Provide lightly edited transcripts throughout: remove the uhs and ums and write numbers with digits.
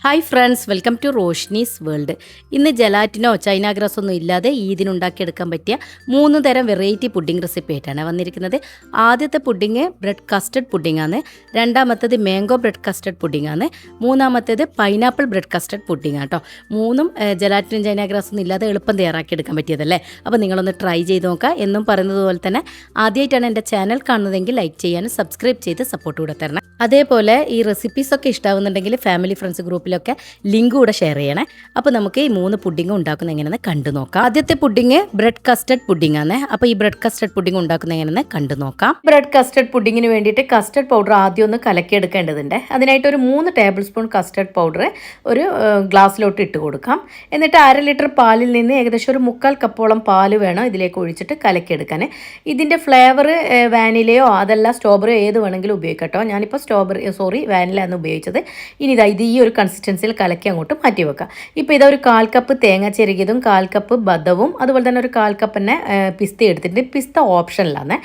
Hi friends, welcome to Roshni's world. ഇന്ന് ജലാറ്റിനോ China grass ഒന്നും ഇല്ലാതെ ഈദിനുണ്ടാക്കിയെടുക്കാൻ പറ്റിയ 3 തരം വെറൈറ്റി പുഡിംഗ് റെസിപ്പി ആയിട്ടാണ് വന്നിരിക്കുന്നത്. ആദ്യത്തെ പുഡിംഗ് ബ്രെഡ് കസ്റ്റർഡ് പുഡിംഗ് ആണ്, രണ്ടാമത്തേത് മാംഗോ ബ്രെഡ് കസ്റ്റർഡ് പുഡിംഗ് ആണ്, മൂന്നാമത്തേത് പൈനാപ്പിൾ ബ്രെഡ് കസ്റ്റർഡ് പുഡിംഗ് ആണ് കേട്ടോ. മൂന്നും ജലാറ്റിനും ചൈന ഗ്രാസ് ഒന്നും ഇല്ലാതെ എളുപ്പം തയ്യാറാക്കിയെടുക്കാൻ പറ്റിയതല്ലേ. അപ്പോൾ നിങ്ങളൊന്ന് ട്രൈ ചെയ്ത് നോക്കുക. എന്നും പറയുന്നത് പോലെ തന്നെ ആദ്യമായിട്ടാണ് എൻ്റെ ചാനൽ കാണുന്നതെങ്കിൽ ലൈക്ക് ചെയ്യാനും സബ്സ്ക്രൈബ് ചെയ്ത് സപ്പോർട്ട് കൂടെ തരണം. അതേപോലെ ഈ റെസിപ്പീസൊക്കെ ഇഷ്ടമാവുന്നുണ്ടെങ്കിൽ ഫാമിലി ഫ്രണ്ട്സ് ഗ്രൂപ്പിലൊക്കെ ലിങ്ക് കൂടെ ഷെയർ ചെയ്യണേ. അപ്പോൾ നമുക്ക് ഈ 3 പുഡിംഗ് ഉണ്ടാക്കുന്നത് എങ്ങനെയെന്ന് കണ്ടു നോക്കാം. ആദ്യത്തെ പുഡിംഗ് ബ്രെഡ് കസ്റ്റർഡ് പുഡിംഗ് ആണ്. അപ്പോൾ ഈ ബ്രെഡ് കസ്റ്റർഡ് പുഡിംഗ് ഉണ്ടാക്കുന്നത് എങ്ങനെയെന്ന് കണ്ടു നോക്കാം. ബ്രെഡ് കസ്റ്റർഡ് പുഡിങ്ങിന് വേണ്ടിയിട്ട് കസ്റ്റർഡ് പൗഡർ ആദ്യം ഒന്ന് കലക്കിയെടുക്കേണ്ടതുണ്ട്. അതിനായിട്ട് ഒരു 3 ടേബിൾ സ്പൂൺ കസ്റ്റർഡ് പൗഡർ ഒരു ഗ്ലാസ്സിലോട്ട് ഇട്ട് കൊടുക്കാം. എന്നിട്ട് 1/2 ലിറ്റർ പാലിൽ നിന്ന് ഏകദേശം ഒരു 1/4 കപ്പോളം പാല് വേണം ഇതിലേക്ക് ഒഴിച്ചിട്ട് കലക്കിയെടുക്കാൻ. ഇതിൻ്റെ ഫ്ലേവർ വാനിലയോ അതല്ല സ്ട്രോബെറിയോ ഏത് വേണമെങ്കിലും ഉപയോഗിക്കട്ടോ. ഞാനിപ്പോൾ വാനില ആണ് ഉപയോഗിച്ചത്. ഇനി ഇത് ഈ ഒരു കൺസിസ്റ്റൻസിയിൽ കലക്കി അങ്ങോട്ട് മാറ്റി വെക്കാം. ഇപ്പോൾ ഇതൊരു 1/4 കപ്പ് തേങ്ങ ചിരകിയതും 1/4 കപ്പ് ബദവും അതുപോലെ തന്നെ ഒരു 1/4 കപ്പ് തന്നെ പിസ്ത എടുത്തിട്ടുണ്ട്. പിസ്ത ഓപ്ഷനിലാണ്.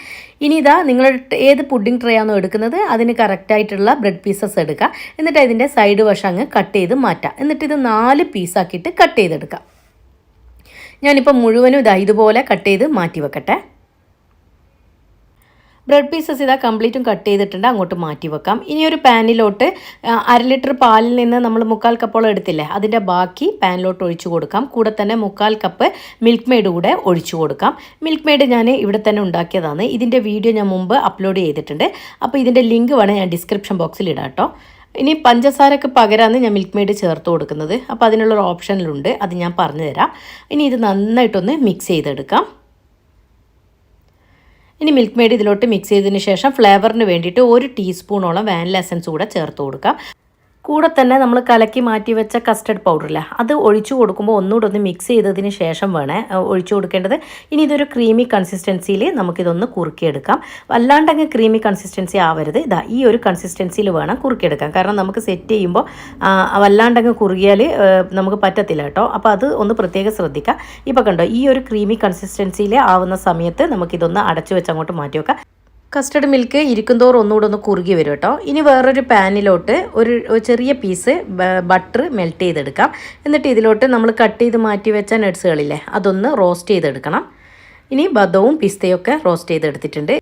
ഇനി നിങ്ങൾ ഏത് പുഡിംഗ് ട്രേ ആണോ എടുക്കുന്നത് അതിന് കറക്റ്റായിട്ടുള്ള ബ്രെഡ് പീസസ് എടുക്കുക. എന്നിട്ട് ഇതിൻ്റെ സൈഡ് വശം അങ്ങ് കട്ട് ചെയ്ത് മാറ്റാം. എന്നിട്ട് ഇത് 4 പീസാക്കിയിട്ട് കട്ട് ചെയ്തെടുക്കാം. ഞാനിപ്പോൾ മുഴുവനും ഇതുപോലെ കട്ട് ചെയ്ത് മാറ്റി വെക്കട്ടെ. ബ്രെഡ് പീസസ് കംപ്ലീറ്റും കട്ട് ചെയ്തിട്ടുണ്ട്, അങ്ങോട്ട് മാറ്റി വെക്കാം. ഇനി ഒരു പാനിലോട്ട് 1/2 ലിറ്റർ പാലിൽ നിന്ന് നമ്മൾ 1/4 കപ്പോളം എടുത്തില്ലേ, അതിൻ്റെ ബാക്കി പാനിലോട്ട് ഒഴിച്ചു കൊടുക്കാം. കൂടെ തന്നെ 1/4 കപ്പ് മിൽക്ക് മെയ്ഡ് കൂടെ ഒഴിച്ചു കൊടുക്കാം. മിൽക്ക് മെയ്ഡ് ഞാൻ ഇവിടെ തന്നെ ഉണ്ടാക്കിയതാണ്. ഇതിൻ്റെ വീഡിയോ ഞാൻ മുമ്പ് അപ്ലോഡ് ചെയ്തിട്ടുണ്ട്. അപ്പോൾ ഇതിൻ്റെ ലിങ്ക് വേണം ഞാൻ ഡിസ്ക്രിപ്ഷൻ ബോക്സിൽ ഇടാം കേട്ടോ. ഇനി പഞ്ചസാരക്ക് പകരമാണ് ഞാൻ മിൽക്ക് മെയ്ഡ് ചേർത്ത് കൊടുക്കുന്നത്. അപ്പോൾ അതിനുള്ളൊരു ഓപ്ഷനിലുണ്ട്, അത് ഞാൻ പറഞ്ഞു തരാം. ഇനി ഇത് നന്നായിട്ടൊന്ന് മിക്സ് ചെയ്തെടുക്കാം. ഇനി മിൽക്ക് മെയ്ഡ് ഇതിലോട്ട് മിക്സ് ചെയ്തതിന് ശേഷം ഫ്ലേവറിന് വേണ്ടിയിട്ട് 1 ടീസ്പൂണോളം വാനില എസൻസ് കൂടെ ചേർത്ത് കൊടുക്കാം. കൂടെ തന്നെ നമ്മൾ കലക്കി മാറ്റി വെച്ച കസ്റ്റർഡ് പൗഡറില്ല, അത് ഒഴിച്ചു കൊടുക്കുമ്പോൾ ഒന്നുകൂടെ ഒന്ന് മിക്സ് ചെയ്തതിന് ശേഷം വേണേ ഒഴിച്ചു കൊടുക്കേണ്ടത്. ഇനി ഇതൊരു ക്രീമി കൺസിസ്റ്റൻസിയിൽ നമുക്കിതൊന്ന് കുറുക്കിയെടുക്കാം. വല്ലാണ്ടങ്ങ് ക്രീമി കൺസിസ്റ്റൻസി ആവരുത്. ഈ ഒരു കൺസിസ്റ്റൻസിയിൽ വേണം കുറുക്കിയെടുക്കാം. കാരണം നമുക്ക് സെറ്റ് ചെയ്യുമ്പോൾ വല്ലാണ്ടങ്ങ് കുറുകിയാൽ നമുക്ക് പറ്റത്തില്ല കേട്ടോ. അപ്പോൾ അത് ഒന്ന് പ്രത്യേകം ശ്രദ്ധിക്കാം. ഇപ്പോൾ കണ്ടോ, ഈ ഒരു ക്രീമി കൺസിസ്റ്റൻസിയിൽ ആവുന്ന സമയത്ത് നമുക്കിതൊന്ന് അടച്ചു വെച്ച് അങ്ങോട്ട് മാറ്റി വെക്കാം. കസ്റ്റർഡ് മിൽക്ക് ഇരിക്കുന്തോറും ഒന്നുകൂടെ ഒന്ന് കുറുകി വരും കേട്ടോ. ഇനി വേറൊരു പാനിലോട്ട് ഒരു ചെറിയ പീസ് ബട്ടർ മെൽറ്റ് ചെയ്തെടുക്കാം. എന്നിട്ട് ഇതിലോട്ട് നമ്മൾ കട്ട് ചെയ്ത് മാറ്റി വെച്ച നട്ട്സുകളില്ലേ, അതൊന്ന് റോസ്റ്റ് ചെയ്തെടുക്കണം. ഇനി ബദവും പിസ്തയൊക്കെ റോസ്റ്റ് ചെയ്തെടുത്തിട്ടുണ്ട്.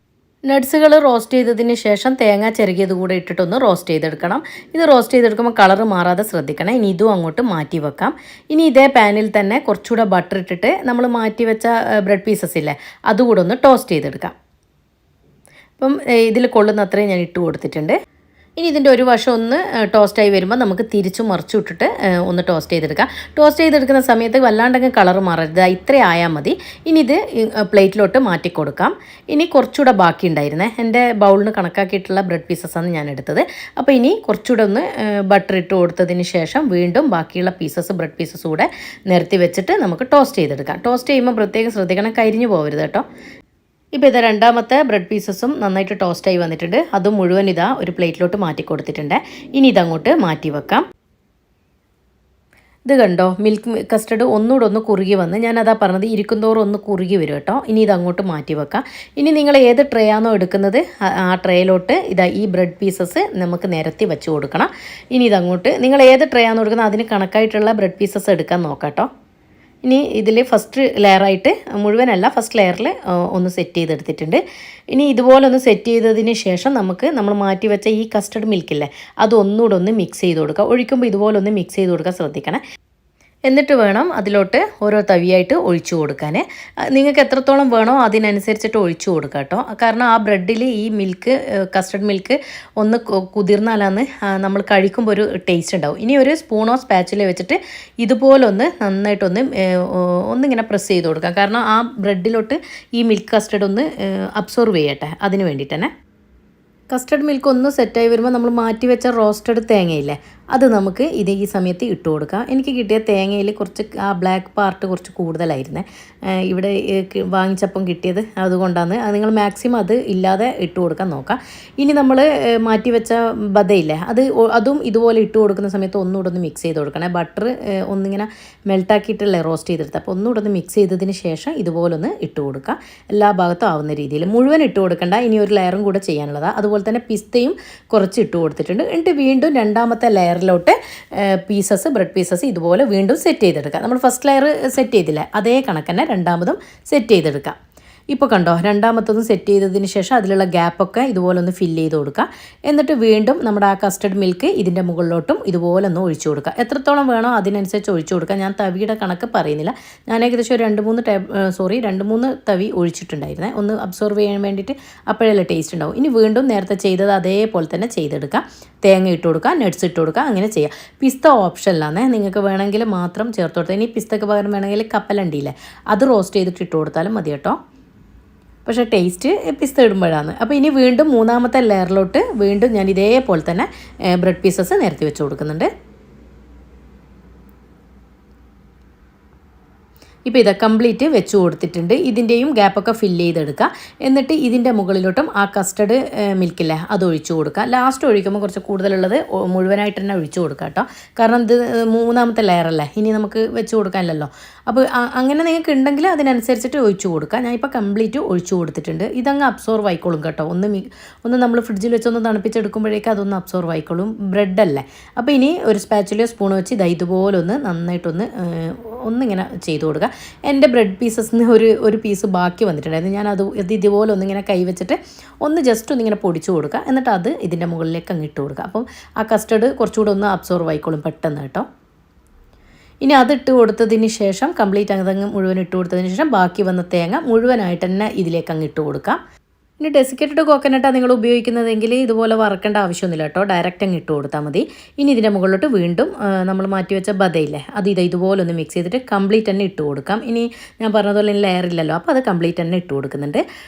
നട്ട്സുകൾ റോസ്റ്റ് ചെയ്തതിന് ശേഷം തേങ്ങ ചിരകിയത് കൂടെ ഇട്ടിട്ടൊന്ന് റോസ്റ്റ് ചെയ്തെടുക്കണം. ഇത് റോസ്റ്റ് ചെയ്തെടുക്കുമ്പോൾ കളറ് മാറാതെ ശ്രദ്ധിക്കണം. ഇനി ഇതും അങ്ങോട്ട് മാറ്റി വെക്കാം. ഇനി ഇതേ പാനിൽ തന്നെ കുറച്ചുകൂടെ ബട്ടർ ഇട്ടിട്ട് നമ്മൾ മാറ്റി വെച്ച ബ്രെഡ് പീസസ് ഇല്ലേ, അതുകൂടെ ഒന്ന് ടോസ്റ്റ് ചെയ്തെടുക്കാം. അപ്പം ഇതിൽ കൊള്ളുന്ന അത്രയും ഞാൻ ഇട്ട് കൊടുത്തിട്ടുണ്ട്. ഇനി ഇതിൻ്റെ ഒരു വശം ഒന്ന് ടോസ്റ്റായി വരുമ്പോൾ നമുക്ക് തിരിച്ചു മറിച്ചു ഇട്ടിട്ട് ഒന്ന് ടോസ്റ്റ് ചെയ്തെടുക്കാം. ടോസ്റ്റ് ചെയ്തെടുക്കുന്ന സമയത്ത് വല്ലാണ്ടങ്ങ് കളർ മാറരുത്, ഇത്ര ആയാൽ മതി. ഇനി ഇത് പ്ലേറ്റിലോട്ട് മാറ്റി കൊടുക്കാം. ഇനി കുറച്ചുകൂടെ ബാക്കി ഉണ്ടായിരുന്നേ, എൻ്റെ ബൗളിന് കണക്കാക്കിയിട്ടുള്ള ബ്രെഡ് പീസസാണ് ഞാൻ എടുത്തത്. അപ്പോൾ ഇനി കുറച്ചുകൂടെ ഒന്ന് ബട്ടർ ഇട്ട് കൊടുത്തതിന് ശേഷം വീണ്ടും ബാക്കിയുള്ള ബ്രെഡ് പീസസ് കൂടെ നിരത്തി വെച്ചിട്ട് നമുക്ക് ടോസ്റ്റ് ചെയ്തെടുക്കാം. ടോസ്റ്റ് ചെയ്യുമ്പോൾ പ്രത്യേകം ശ്രദ്ധിക്കണം, കരിഞ്ഞു പോകരുത് കേട്ടോ. ഇപ്പോൾ രണ്ടാമത്തെ ബ്രെഡ് പീസസും നന്നായിട്ട് ടോസ്റ്റായി വന്നിട്ടുണ്ട്. അതും മുഴുവൻ ഒരു പ്ലേറ്റിലോട്ട് മാറ്റി കൊടുത്തിട്ടുണ്ട്. ഇനി ഇതങ്ങോട്ട് മാറ്റി വെക്കാം. ഇത് കണ്ടോ, മിൽക്ക് കസ്റ്റർഡ് ഒന്നുകൂടെ ഒന്ന് കുറുകി വന്ന്, ഞാനതാ പറഞ്ഞത് ഇരിക്കുന്തോറും ഒന്ന് കുറുകി വരും കേട്ടോ. ഇനി ഇതങ്ങോട്ട് മാറ്റി വെക്കാം. ഇനി നിങ്ങൾ ഏത് ട്രേ ആണോ എടുക്കുന്നത് ആ ട്രേയിലോട്ട് ഈ ബ്രെഡ് പീസസ് നമുക്ക് നിരത്തി വെച്ച് കൊടുക്കണം. ഇനി ഇതങ്ങോട്ട് നിങ്ങൾ ഏത് ട്രേ ആണോ എടുക്കുന്നത് അതിന് കണക്കായിട്ടുള്ള ബ്രെഡ് പീസസ് എടുക്കാൻ നോക്കാം കേട്ടോ. ഇനി ഇതിൽ ഫസ്റ്റ് ലെയറായിട്ട് മുഴുവനല്ല, ഫസ്റ്റ് ലെയറിൽ ഒന്ന് സെറ്റ് ചെയ്തെടുത്തിട്ടുണ്ട്. ഇനി ഇതുപോലെ ഒന്ന് സെറ്റ് ചെയ്തതിന് ശേഷം നമ്മൾ മാറ്റി വെച്ച ഈ കസ്റ്റർഡ് മിൽക്കില്ലേ, അത് ഒന്നുകൂടെ ഒന്ന് മിക്സ് ചെയ്ത് കൊടുക്കുക. ഒഴിക്കുമ്പോൾ ഇതുപോലെ ഒന്ന് മിക്സ് ചെയ്ത് കൊടുക്കാൻ ശ്രദ്ധിക്കണം. എന്നിട്ട് വേണം അതിലോട്ട് ഓരോ തവിയായിട്ട് ഒഴിച്ചു കൊടുക്കാൻ. നിങ്ങൾക്ക് എത്രത്തോളം വേണോ അതിനനുസരിച്ചിട്ട് ഒഴിച്ചു കൊടുക്കുക കേട്ടോ. കാരണം ആ ബ്രെഡിൽ ഈ കസ്റ്റർഡ് മിൽക്ക് ഒന്ന് കുതിർന്നാലാണ് നമ്മൾ കഴിക്കുമ്പോൾ ഒരു ടേസ്റ്റ് ഉണ്ടാവും. ഇനി ഒരു സ്പൂണോ സ്പാച്ചിലോ വെച്ചിട്ട് ഇതുപോലൊന്ന് ഒന്നിങ്ങനെ പ്രസ് ചെയ്ത് കൊടുക്കാം. കാരണം ആ ബ്രെഡിലോട്ട് ഈ മിൽക്ക് കസ്റ്റർഡ് ഒന്ന് അബ്സോർവ് ചെയ്യട്ടെ, അതിന് വേണ്ടിയിട്ട് തന്നെ. കസ്റ്റർഡ് മിൽക്ക് ഒന്ന് സെറ്റായി വരുമ്പോൾ നമ്മൾ മാറ്റി വെച്ച റോസ്റ്റഡ് തേങ്ങയില്ലേ, അത് നമുക്ക് ഈ സമയത്ത് ഇട്ട് കൊടുക്കാം. എനിക്ക് കിട്ടിയ തേങ്ങയിൽ കുറച്ച് ആ ബ്ലാക്ക് പാർട്ട് കുറച്ച് കൂടുതലായിരുന്നേ, ഇവിടെ വാങ്ങിച്ചപ്പം കിട്ടിയത്, അതുകൊണ്ടാണ്. നിങ്ങൾ മാക്സിമം അത് ഇല്ലാതെ ഇട്ട് കൊടുക്കാൻ നോക്കാം. ഇനി നമ്മൾ മാറ്റി വെച്ച ബദയില്ലേ, അതും ഇതുപോലെ ഇട്ട് കൊടുക്കുന്ന സമയത്ത് ഒന്നുകൂടെ ഒന്ന് മിക്സ് ചെയ്ത് കൊടുക്കണേ. ബട്ടർ ഒന്നിങ്ങനെ മെൽട്ടാക്കിയിട്ടല്ലേ റോസ്റ്റ് ചെയ്തെടുത്ത്, അപ്പോൾ ഒന്നുകൂടെ ഒന്ന് മിക്സ് ചെയ്തതിന് ശേഷം ഇതുപോലെ ഒന്ന് ഇട്ട് കൊടുക്കുക. എല്ലാ ഭാഗത്തും ആവുന്ന രീതിയിൽ മുഴുവൻ ഇട്ട് കൊടുക്കണ്ട. ഇനി ഒരു ലെയറും കൂടെ ചെയ്യാനുള്ളതാണ്. അതുപോലെ തന്നെ പിസ്തയും കുറച്ച് ഇട്ട് കൊടുത്തിട്ടുണ്ട്. എന്നിട്ട് വീണ്ടും രണ്ടാമത്തെ ലെയർ ലെയറിലോട്ട് ബ്രെഡ് പീസസ് ഇതുപോലെ വീണ്ടും സെറ്റ് ചെയ്തെടുക്കുക. നമ്മൾ ഫസ്റ്റ് ലെയർ സെറ്റ് ചെയ്തില്ലേ, അതേ കണക്ക് തന്നെ രണ്ടാമതും സെറ്റ് ചെയ്തെടുക്കാം. ഇപ്പോൾ കണ്ടോ, രണ്ടാമത്തതും സെറ്റ് ചെയ്തതിന് ശേഷം അതിലുള്ള ഗ്യാപ്പൊക്കെ ഇതുപോലെ ഒന്ന് ഫില്ല് ചെയ്ത് കൊടുക്കുക. എന്നിട്ട് വീണ്ടും നമ്മുടെ ആ കസ്റ്റർഡ് മിൽക്ക് ഇതിൻ്റെ മുകളിലോട്ടും ഇതുപോലെ ഒന്ന് ഒഴിച്ചു കൊടുക്കുക. എത്രത്തോളം വേണോ അതിനനുസരിച്ച് ഒഴിച്ചു കൊടുക്കുക. ഞാൻ തവിയുടെ കണക്ക് പറയുന്നില്ല. ഞാൻ ഏകദേശം ഒരു 2-3 തവി ഒഴിച്ചിട്ടുണ്ടായിരുന്നേ, ഒന്ന് അബ്സോർവ് ചെയ്യാൻ വേണ്ടിയിട്ട്. അപ്പോഴല്ലേ ടേസ്റ്റ് ഉണ്ടാവും. ഇനി വീണ്ടും നേരത്തെ ചെയ്തത് അതേപോലെ തന്നെ ചെയ്തെടുക്കാം. തേങ്ങ ഇട്ട് കൊടുക്കുക, നട്ട്സ് ഇട്ട് കൊടുക്കുക, അങ്ങനെ ചെയ്യാം. പിസ്ത ഓപ്ഷനിലാണ്, നിങ്ങൾക്ക് വേണമെങ്കിൽ മാത്രം ചേർത്ത് കൊടുത്താൽ. ഇനി പിസ്തക്ക് പകരം വേണമെങ്കിൽ കപ്പലണ്ടിയില്ലേ, അത് റോസ്റ്റ് ചെയ്തിട്ട് ഇട്ട് കൊടുത്താലും മതി കേട്ടോ. പക്ഷേ ടേസ്റ്റ് പിസ്ത ഇടുമ്പോഴാണ്. അപ്പോൾ ഇനി വീണ്ടും മൂന്നാമത്തെ ലെയറിലോട്ട് വീണ്ടും ഞാൻ ഇതേപോലെ തന്നെ ബ്രെഡ് പീസസ് നിരത്തി വെച്ച് കൊടുക്കുന്നുണ്ട്. ഇപ്പോൾ ഇത് കംപ്ലീറ്റ് വെച്ച് കൊടുത്തിട്ടുണ്ട്. ഇതിൻ്റെയും ഗ്യാപ്പൊക്കെ ഫില്ല് ചെയ്തെടുക്കുക. എന്നിട്ട് ഇതിൻ്റെ മുകളിലോട്ടും ആ കസ്റ്റർഡ് മിൽക്കില്ലേ അത് ഒഴിച്ചു കൊടുക്കുക. ലാസ്റ്റ് ഒഴിക്കുമ്പോൾ കുറച്ച് കൂടുതലുള്ളത് മുഴുവനായിട്ട് തന്നെ ഒഴിച്ചു കൊടുക്കുക കേട്ടോ. കാരണം ഇത് മൂന്നാമത്തെ ലെയറല്ലേ, ഇനി നമുക്ക് വെച്ച് കൊടുക്കാനില്ലല്ലോ. അപ്പോൾ അങ്ങനെ നിങ്ങൾക്ക് ഉണ്ടെങ്കിൽ അതിനനുസരിച്ചിട്ട് ഒഴിച്ചു കൊടുക്കുക. ഞാനിപ്പോൾ കംപ്ലീറ്റ് ഒഴിച്ചു കൊടുത്തിട്ടുണ്ട്. ഇതങ്ങ് അബ്സോർവ് ആയിക്കോളും കേട്ടോ. ഒന്ന് നമ്മൾ ഫ്രിഡ്ജിൽ വെച്ചൊന്ന് തണുപ്പിച്ചെടുക്കുമ്പോഴേക്കും അതൊന്ന് അബ്സോർവ് ആയിക്കോളും. ബ്രെഡല്ലേ. അപ്പോൾ ഇനി ഒരു സ്പാച്ചുലയോ സ്പൂണോ വെച്ച് ഇതുപോലെ ഒന്ന് നന്നായിട്ടൊന്ന് ഒന്നിങ്ങനെ ചെയ്ത് കൊടുക്കുക. എൻ്റെ ബ്രെഡ് പീസസിന് ഒരു പീസ് ബാക്കി വന്നിട്ടുണ്ടായിരുന്നു. ഞാൻ അത് ഇതുപോലെ ഒന്നിങ്ങനെ കൈ വെച്ചിട്ട് ഒന്ന് ജസ്റ്റ് ഒന്നിങ്ങനെ പൊടിച്ചു കൊടുക്കുക. എന്നിട്ട് അത് ഇതിൻ്റെ മുകളിലേക്ക് അങ്ങ് ഇട്ട് കൊടുക്കുക. അപ്പം ആ കസ്റ്റർഡ് കുറച്ചുകൂടെ ഒന്ന് അബ്സോർവ് ആയിക്കോളും പെട്ടെന്ന് കേട്ടോ. ഇനി അതിട്ട് കൊടുത്തതിന് ശേഷം കംപ്ലീറ്റ് അങ്ങ് മുഴുവൻ ഇട്ട് കൊടുത്തതിന് ശേഷം ബാക്കി വന്ന തേങ്ങ മുഴുവനായിട്ട് തന്നെ ഇതിലേക്ക് അങ്ങ് ഇട്ട് കൊടുക്കാം. ഇനി ഡെസിക്കേറ്റഡ് കോക്കനട്ടാണ് നിങ്ങൾ ഉപയോഗിക്കുന്നതെങ്കിൽ ഇതുപോലെ വറക്കേണ്ട ആവശ്യമൊന്നുമില്ല കേട്ടോ, ഡയറക്റ്റ് അങ്ങ് ഇട്ട് കൊടുത്താൽ മതി. ഇനി ഇതിൻ്റെ മുകളിലോട്ട് വീണ്ടും നമ്മൾ മാറ്റി വെച്ച ബദയില്ലേ അത് ഇതുപോലെ ഒന്ന് മിക്സ് ചെയ്തിട്ട് കംപ്ലീറ്റ് തന്നെ ഇട്ട് കൊടുക്കാം. ഇനി ഞാൻ പറഞ്ഞതുപോലെ ലെയർ ഇല്ലല്ലോ, അപ്പോൾ അത് കംപ്ലീറ്റ് തന്നെ ഇട്ട് കൊടുക്കുന്നുണ്ട്.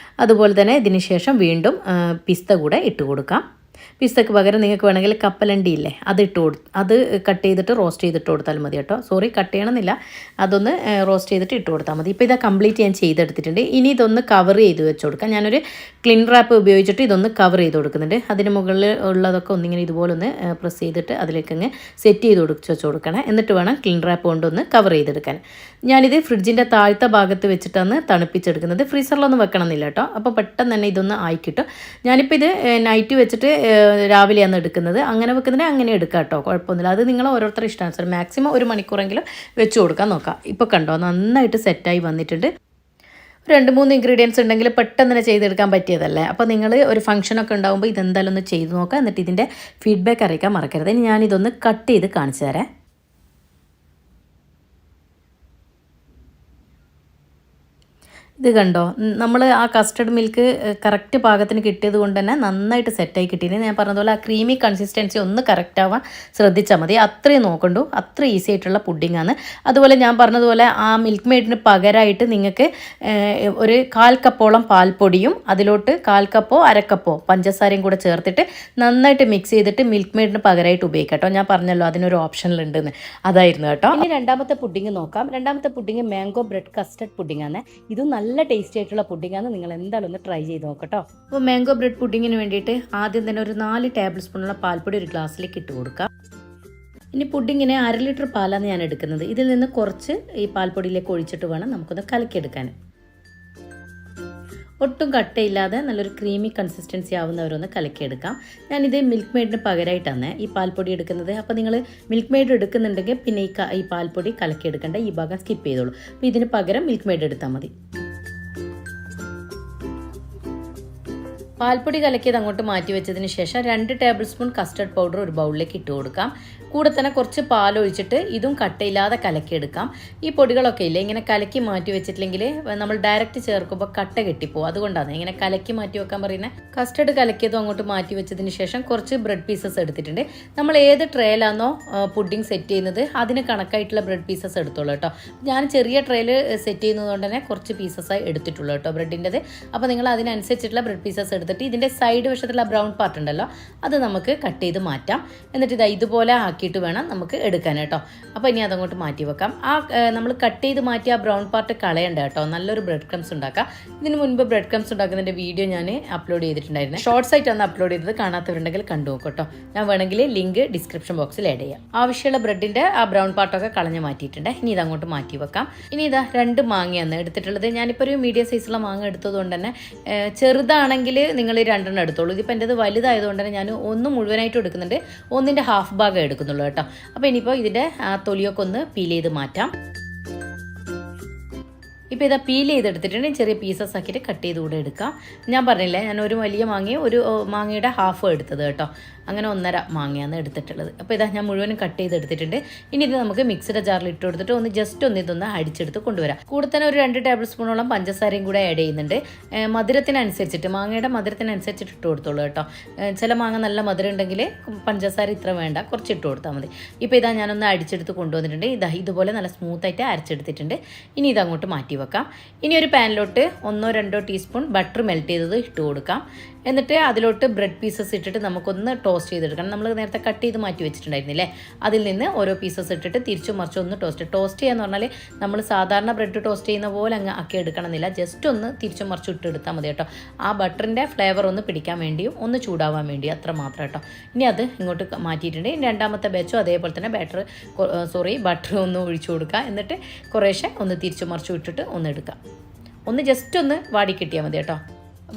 അതുപോലെ തന്നെ ഇതിന് ശേഷം വീണ്ടും പിസ്ത കൂടെ ഇട്ട് കൊടുക്കാം. പിസ്തക്ക് പകരം നിങ്ങൾക്ക് വേണമെങ്കിൽ കപ്പലണ്ടി ഇല്ലേ അത് കട്ട് ചെയ്തിട്ട് റോസ്റ്റ് ചെയ്തിട്ട് കൊടുത്താലും മതി കേട്ടോ. കട്ട് ചെയ്യണമെന്നില്ല, അതൊന്ന് റോസ്റ്റ് ചെയ്തിട്ട് ഇട്ട് കൊടുത്താൽ മതി. ഇപ്പോൾ ഇത് കംപ്ലീറ്റ് ഞാൻ ചെയ്തെടുത്തിട്ടുണ്ട്. ഇനി ഇതൊന്ന് കവർ ചെയ്ത് വെച്ച് കൊടുക്കാം. ഞാനൊരു ക്ലിൻ റാപ്പ് ഉപയോഗിച്ചിട്ട് ഇതൊന്ന് കവർ ചെയ്ത് കൊടുക്കുന്നുണ്ട്. അതിന് മുകളിൽ ഉള്ളതൊക്കെ ഒന്നിങ്ങനെ ഇതുപോലെ ഒന്ന് പ്രസ് ചെയ്തിട്ട് അതിലേക്ക് അങ്ങ് സെറ്റ് ചെയ്ത് വെച്ച് കൊടുക്കണം. എന്നിട്ട് വേണം ക്ലിൻ റാപ്പ് കൊണ്ടൊന്ന് കവർ ചെയ്തെടുക്കാൻ. ഞാനിത് ഫ്രിഡ്ജിൻ്റെ താഴത്തെ ഭാഗത്ത് വെച്ചിട്ടാണ് തണുപ്പിച്ചെടുക്കുന്നത്. ഫ്രീസറിലൊന്നും വെക്കണമെന്നില്ല കേട്ടോ. അപ്പോൾ പെട്ടെന്ന് തന്നെ ഇതൊന്ന് ആയിക്കിട്ടും. ഞാനിപ്പോൾ ഇത് നൈറ്റ് വെച്ചിട്ട് രാവിലെയാണ് എടുക്കുന്നത്. അങ്ങനെ വെക്കുന്നതിന് അങ്ങനെ എടുക്കാം കേട്ടോ, കുഴപ്പമൊന്നുമില്ല. അത് നിങ്ങൾ ഓരോരുത്തരുടെ ഇഷ്ടാനുസരണം മാക്സിമം 1 മണിക്കൂറെങ്കിലും വെച്ച് കൊടുക്കാൻ നോക്കാം. ഇപ്പോൾ കണ്ടോ നന്നായിട്ട് സെറ്റായി വന്നിട്ടുണ്ട്. 2-3 ഇൻഗ്രീഡിയൻസ് ഉണ്ടെങ്കിൽ പെട്ടെന്ന് തന്നെ ചെയ്തെടുക്കാൻ പറ്റിയതല്ലേ. അപ്പോൾ നിങ്ങൾ ഒരു ഫംഗ്ഷനൊക്കെ ഉണ്ടാകുമ്പോൾ ഇതെന്തായാലും ഒന്ന് ചെയ്ത് നോക്കാം. എന്നിട്ട് ഇതിൻ്റെ ഫീഡ്ബാക്ക് അറിയിക്കാൻ മറക്കരുത്. ഇനി ഞാനിതൊന്ന് കട്ട് ചെയ്ത് കാണിച്ചു തരാം. ഇത് കണ്ടോ, നമ്മൾ ആ കസ്റ്റർഡ് മിൽക്ക് കറക്റ്റ് പാകത്തിന് കിട്ടിയത് കൊണ്ട് തന്നെ നന്നായിട്ട് സെറ്റായി കിട്ടിയത്. ഞാൻ പറഞ്ഞതുപോലെ ആ ക്രീമി കൺസിസ്റ്റൻസി ഒന്ന് കറക്റ്റ് ആവാൻ ശ്രദ്ധിച്ചാൽ മതി. അത്രയും നോക്കണ്ടു, അത്ര ഈസി ആയിട്ടുള്ള പുഡിങ്ങാണ്. അതുപോലെ ഞാൻ പറഞ്ഞതുപോലെ ആ മിൽക്ക് മെയ്ഡിന് പകരമായിട്ട് നിങ്ങൾക്ക് ഒരു 1/4 കപ്പോളം പാൽപ്പൊടിയും അതിലോട്ട് 1/4 കപ്പോ 1/2 കപ്പോ പഞ്ചസാരയും കൂടെ ചേർത്തിട്ട് നന്നായിട്ട് മിക്സ് ചെയ്തിട്ട് മിൽക്ക് മെയ്ഡിന് പകരമായിട്ട് ഉപയോഗിക്കാം കേട്ടോ. ഞാൻ പറഞ്ഞല്ലോ അതിനൊരു ഓപ്ഷനിലുണ്ടെന്ന്, അതായിരുന്നു കേട്ടോ. ഇനി രണ്ടാമത്തെ പുഡിങ് നോക്കാം. രണ്ടാമത്തെ പുഡിങ് മാംഗോ ബ്രെഡ് കസ്റ്റർഡ് പുഡിങ്ങാണ്. ഇത് നല്ല ടേസ്റ്റി ആയിട്ടുള്ള പുഡിങ്ങാണ്. നിങ്ങൾ എന്തായാലും ഒന്ന് ട്രൈ ചെയ്ത് നോക്കട്ടോ. അപ്പോൾ മാംഗോ ബ്രെഡ് പുഡിങ്ങിന് വേണ്ടിയിട്ട് ആദ്യം തന്നെ ഒരു 4 ടേബിൾ സ്പൂണുള്ള പാൽപ്പൊടി ഒരു ഗ്ലാസ്സിലേക്ക് ഇട്ട് കൊടുക്കാം. ഇനി പുഡിങ്ങിന് 1/2 ലിറ്റർ പാലാണ് ഞാൻ എടുക്കുന്നത്. ഇതിൽ നിന്ന് കുറച്ച് ഈ പാൽപ്പൊടിയിലേക്ക് ഒഴിച്ചിട്ട് വേണം നമുക്കൊന്ന് കലക്കിയെടുക്കാൻ. ഒട്ടും കട്ടയില്ലാതെ നല്ലൊരു ക്രീമി കൺസിസ്റ്റൻസി ആവുന്നവരൊന്ന് കലക്കിയെടുക്കാം. ഞാനിത് മിൽക്ക് മെയ്ഡിന് പകരമായിട്ടാണ് ഈ പാൽപ്പൊടി എടുക്കുന്നത്. അപ്പോൾ നിങ്ങൾ മിൽക്ക് മെയ്ഡ് എടുക്കുന്നുണ്ടെങ്കിൽ പിന്നെ ഈ പാൽപ്പൊടി കലക്കിയെടുക്കേണ്ട, ഈ ഭാഗം സ്കിപ്പ് ചെയ്തോളൂ. അപ്പോൾ ഇതിന് പകരം മിൽക്ക് മെയ്ഡ് എടുത്താൽ മതി. പാൽപ്പൊടി കലക്കിയത് അങ്ങോട്ട് മാറ്റി വെച്ചതിന് ശേഷം 2 ടേബിൾ സ്പൂൺ കസ്റ്റർഡ് പൗഡർ ഒരു ബൗളിലേക്ക് ഇട്ട് കൊടുക്കാം. കൂടെ തന്നെ കുറച്ച് പാലൊഴിച്ചിട്ട് ഇതും കട്ടയില്ലാതെ കലക്കിയെടുക്കാം. ഈ പൊടികളൊക്കെ ഇല്ലേ ഇങ്ങനെ കലക്കി മാറ്റി വെച്ചിട്ടില്ലെങ്കിൽ നമ്മൾ ഡയറക്റ്റ് ചേർക്കുമ്പോൾ കട്ട കെട്ടിപ്പോവും. അതുകൊണ്ടാണ് ഇങ്ങനെ കലക്കി മാറ്റി വെക്കാൻ പറയുന്നത്. കസ്റ്റർഡ് കലക്കിയതും അങ്ങോട്ട് മാറ്റി വെച്ചതിന് ശേഷം കുറച്ച് ബ്രെഡ് പീസസ് എടുത്തിട്ടുണ്ട്. നമ്മൾ ഏത് ട്രേയിലാണോ പുഡിംഗ് സെറ്റ് ചെയ്യുന്നത് അതിന് കണക്കായിട്ടുള്ള ബ്രെഡ് പീസസ് എടുത്തോളൂ കേട്ടോ. ഞാൻ ചെറിയ ട്രേയിൽ സെറ്റ് ചെയ്യുന്നതുകൊണ്ട് തന്നെ കുറച്ച് പീസസായി എടുത്തിട്ടുള്ളൂ കേട്ടോ ബ്രെഡിൻ്റെത്. അപ്പോൾ നിങ്ങൾ അതിനനുസരിച്ചിട്ടുള്ള ബ്രെഡ് പീസസ് എടുത്തിട്ട് ഇതിൻ്റെ സൈഡ് വശത്തുള്ള ബ്രൗൺ പാർട്ട് ഉണ്ടല്ലോ അത് നമുക്ക് കട്ട് ചെയ്ത് മാറ്റാം. എന്നിട്ട് ഇതുപോലെ ആക്കിയിട്ട് വേണം നമുക്ക് എടുക്കാൻ കേട്ടോ. അപ്പോൾ ഇനി അതങ്ങോട്ട് മാറ്റി വെക്കാം. നമ്മൾ കട്ട് ചെയ്ത് മാറ്റി ആ ബ്രൗൺ പാർട്ട് കളയണ്ട കേട്ടോ. നല്ലൊരു ബ്രെഡ് ക്രംസ് ഉണ്ടാക്കാം. ഇതിന് മുൻപ് ബ്രെഡ് ക്രംസ് ഉണ്ടാക്കുന്നതിൻ്റെ വീഡിയോ ഞാൻ അപ്ലോഡ് ചെയ്തിട്ടുണ്ടായിരുന്നു. ഷോർട്സ് ആയിട്ടാണ് അപ്ലോഡ് ചെയ്തത്. കാണാത്തവരുണ്ടെങ്കിൽ കണ്ടു നോക്കും കേട്ടോ. ഞാൻ വേണമെങ്കിൽ ലിങ്ക് ഡിസ്ക്രിപ്ഷൻ ബോക്സിൽ ആഡ് ചെയ്യാം. ആവശ്യമുള്ള ബ്രെഡിൻ്റെ ആ ബ്രൗൺ പാർട്ടൊക്കെ കളഞ്ഞ് മാറ്റിയിട്ടുണ്ട്. ഇനി ഇതങ്ങോട്ട് മാറ്റി വെക്കാം. ഇനി ഇതാ 2 മാങ്ങയാണ് എടുത്തിട്ടുള്ളത്. ഞാനിപ്പോൾ ഒരു മീഡിയം സൈസുള്ള മാങ്ങ എടുത്തതുകൊണ്ട് തന്നെ ചെറുതാണെങ്കിൽ നിങ്ങൾ 2 എടുത്തോളൂ. ഇതിപ്പോൾ എൻ്റെത് വലുതായതുകൊണ്ട് തന്നെ ഞാൻ 1 മുഴുവനായിട്ട് എടുക്കുന്നുണ്ട്, 1/2 ഭാഗം എടുക്കുന്നുള്ളൂ കൊടുക്കുന്നുള്ളൂ കേട്ടോ. അപ്പോൾ ഇനിയിപ്പോൾ ഇതിൻ്റെ തൊലിയൊക്കെ ഒന്ന് പീൽ ചെയ്ത് മാറ്റാം. ഇപ്പോൾ ഇതാ പീൽ ചെയ്തെടുത്തിട്ടുണ്ടെങ്കിൽ ചെറിയ പീസസ് ആക്കിയിട്ട് കട്ട് ചെയ്ത് കൂടെ എടുക്കാം. ഞാൻ പറഞ്ഞില്ലേ, ഞാൻ ഒരു വലിയ ഒരു മാങ്ങയുടെ ഹാഫ് എടുത്തത് കേട്ടോ. അങ്ങനെ 1.5 മാങ്ങയാണ് എടുത്തിട്ടുള്ളത്. അപ്പോൾ ഇതാ ഞാൻ മുഴുവനും കട്ട് ചെയ്തെടുത്തിട്ടുണ്ട്. ഇനി ഇത് നമുക്ക് മിക്സിയുടെ ജാറിൽ ഇട്ട് കൊടുത്തിട്ട് ഇതൊന്ന് അടിച്ചെടുത്ത് കൊണ്ടുവരാം. കൂടെ തന്നെ ഒരു 2 ടേബിൾ സ്പൂണോളം പഞ്ചസാരയും കൂടെ ആഡ് ചെയ്യുന്നുണ്ട്. മധുരത്തിനനുസരിച്ചിട്ട്, മാങ്ങയുടെ മധുരത്തിനനുസരിച്ചിട്ട് ഇട്ട് കൊടുത്തോളൂ കേട്ടോ. ചില മാങ്ങ നല്ല മധുരം ഉണ്ടെങ്കിൽ പഞ്ചസാര ഇത്ര വേണ്ട, കുറച്ച് ഇട്ട് കൊടുത്താൽ മതി. ഇപ്പോൾ ഇതാ ഞാനൊന്ന് അടിച്ചെടുത്ത് കൊണ്ടുവന്നിട്ടുണ്ട്. ഇതുപോലെ നല്ല സ്മൂത്തായിട്ട് അരച്ചെടുത്തിട്ടുണ്ട്. ഇനി ഇതങ്ങോട്ട് മാറ്റി വെക്കാം. ഇനി ഒരു പാനിലോട്ട് 1-2 ടീസ്പൂൺ ബട്ടർ മെൽറ്റ് ചെയ്തത് ഇട്ട് കൊടുക്കാം. എന്നിട്ട് അതിലോട്ട് ബ്രെഡ് പീസസ് ഇട്ടിട്ട് നമുക്കൊന്ന് ടോസ്റ്റ് ചെയ്തെടുക്കണം. നമ്മൾ നേരത്തെ കട്ട് ചെയ്ത് മാറ്റി വെച്ചിട്ടുണ്ടായിരുന്നില്ലേ, അതിൽ നിന്ന് ഓരോ പീസസ് ഇട്ടിട്ട് തിരിച്ചും മറിച്ചും ഒന്ന് ടോസ്റ്റ് ചെയ്യാന്ന് പറഞ്ഞാൽ നമ്മൾ സാധാരണ ബ്രെഡ് ടോസ്റ്റ് ചെയ്യുന്ന പോലെ അങ്ങ് ആക്കി എടുക്കണമെന്നില്ല. ജസ്റ്റ് ഒന്ന് തിരിച്ചും മറിച്ചും ഇട്ടെടുത്താൽ മതി കേട്ടോ. ആ ബട്ടറിൻ്റെ ഫ്ലേവർ ഒന്ന് പിടിക്കാൻ വേണ്ടിയും ഒന്ന് ചൂടാവാൻ വേണ്ടിയും അത്ര മാത്രം കേട്ടോ. ഇനി അത് ഇങ്ങോട്ട് മാറ്റിയിട്ടുണ്ട്. ഇനി രണ്ടാമത്തെ ബാച്ചും അതേപോലെ തന്നെ ബട്ടർ ഒന്ന് ഒഴിച്ചു കൊടുക്കുക. എന്നിട്ട് കുറേശ്ശെ ഒന്ന് തിരിച്ചും മറിച്ചും ഇട്ടിട്ട് ഒന്ന് എടുക്കുക. ഒന്ന് ജസ്റ്റ് ഒന്ന് വാടി കിട്ടിയാൽ മതി കേട്ടോ.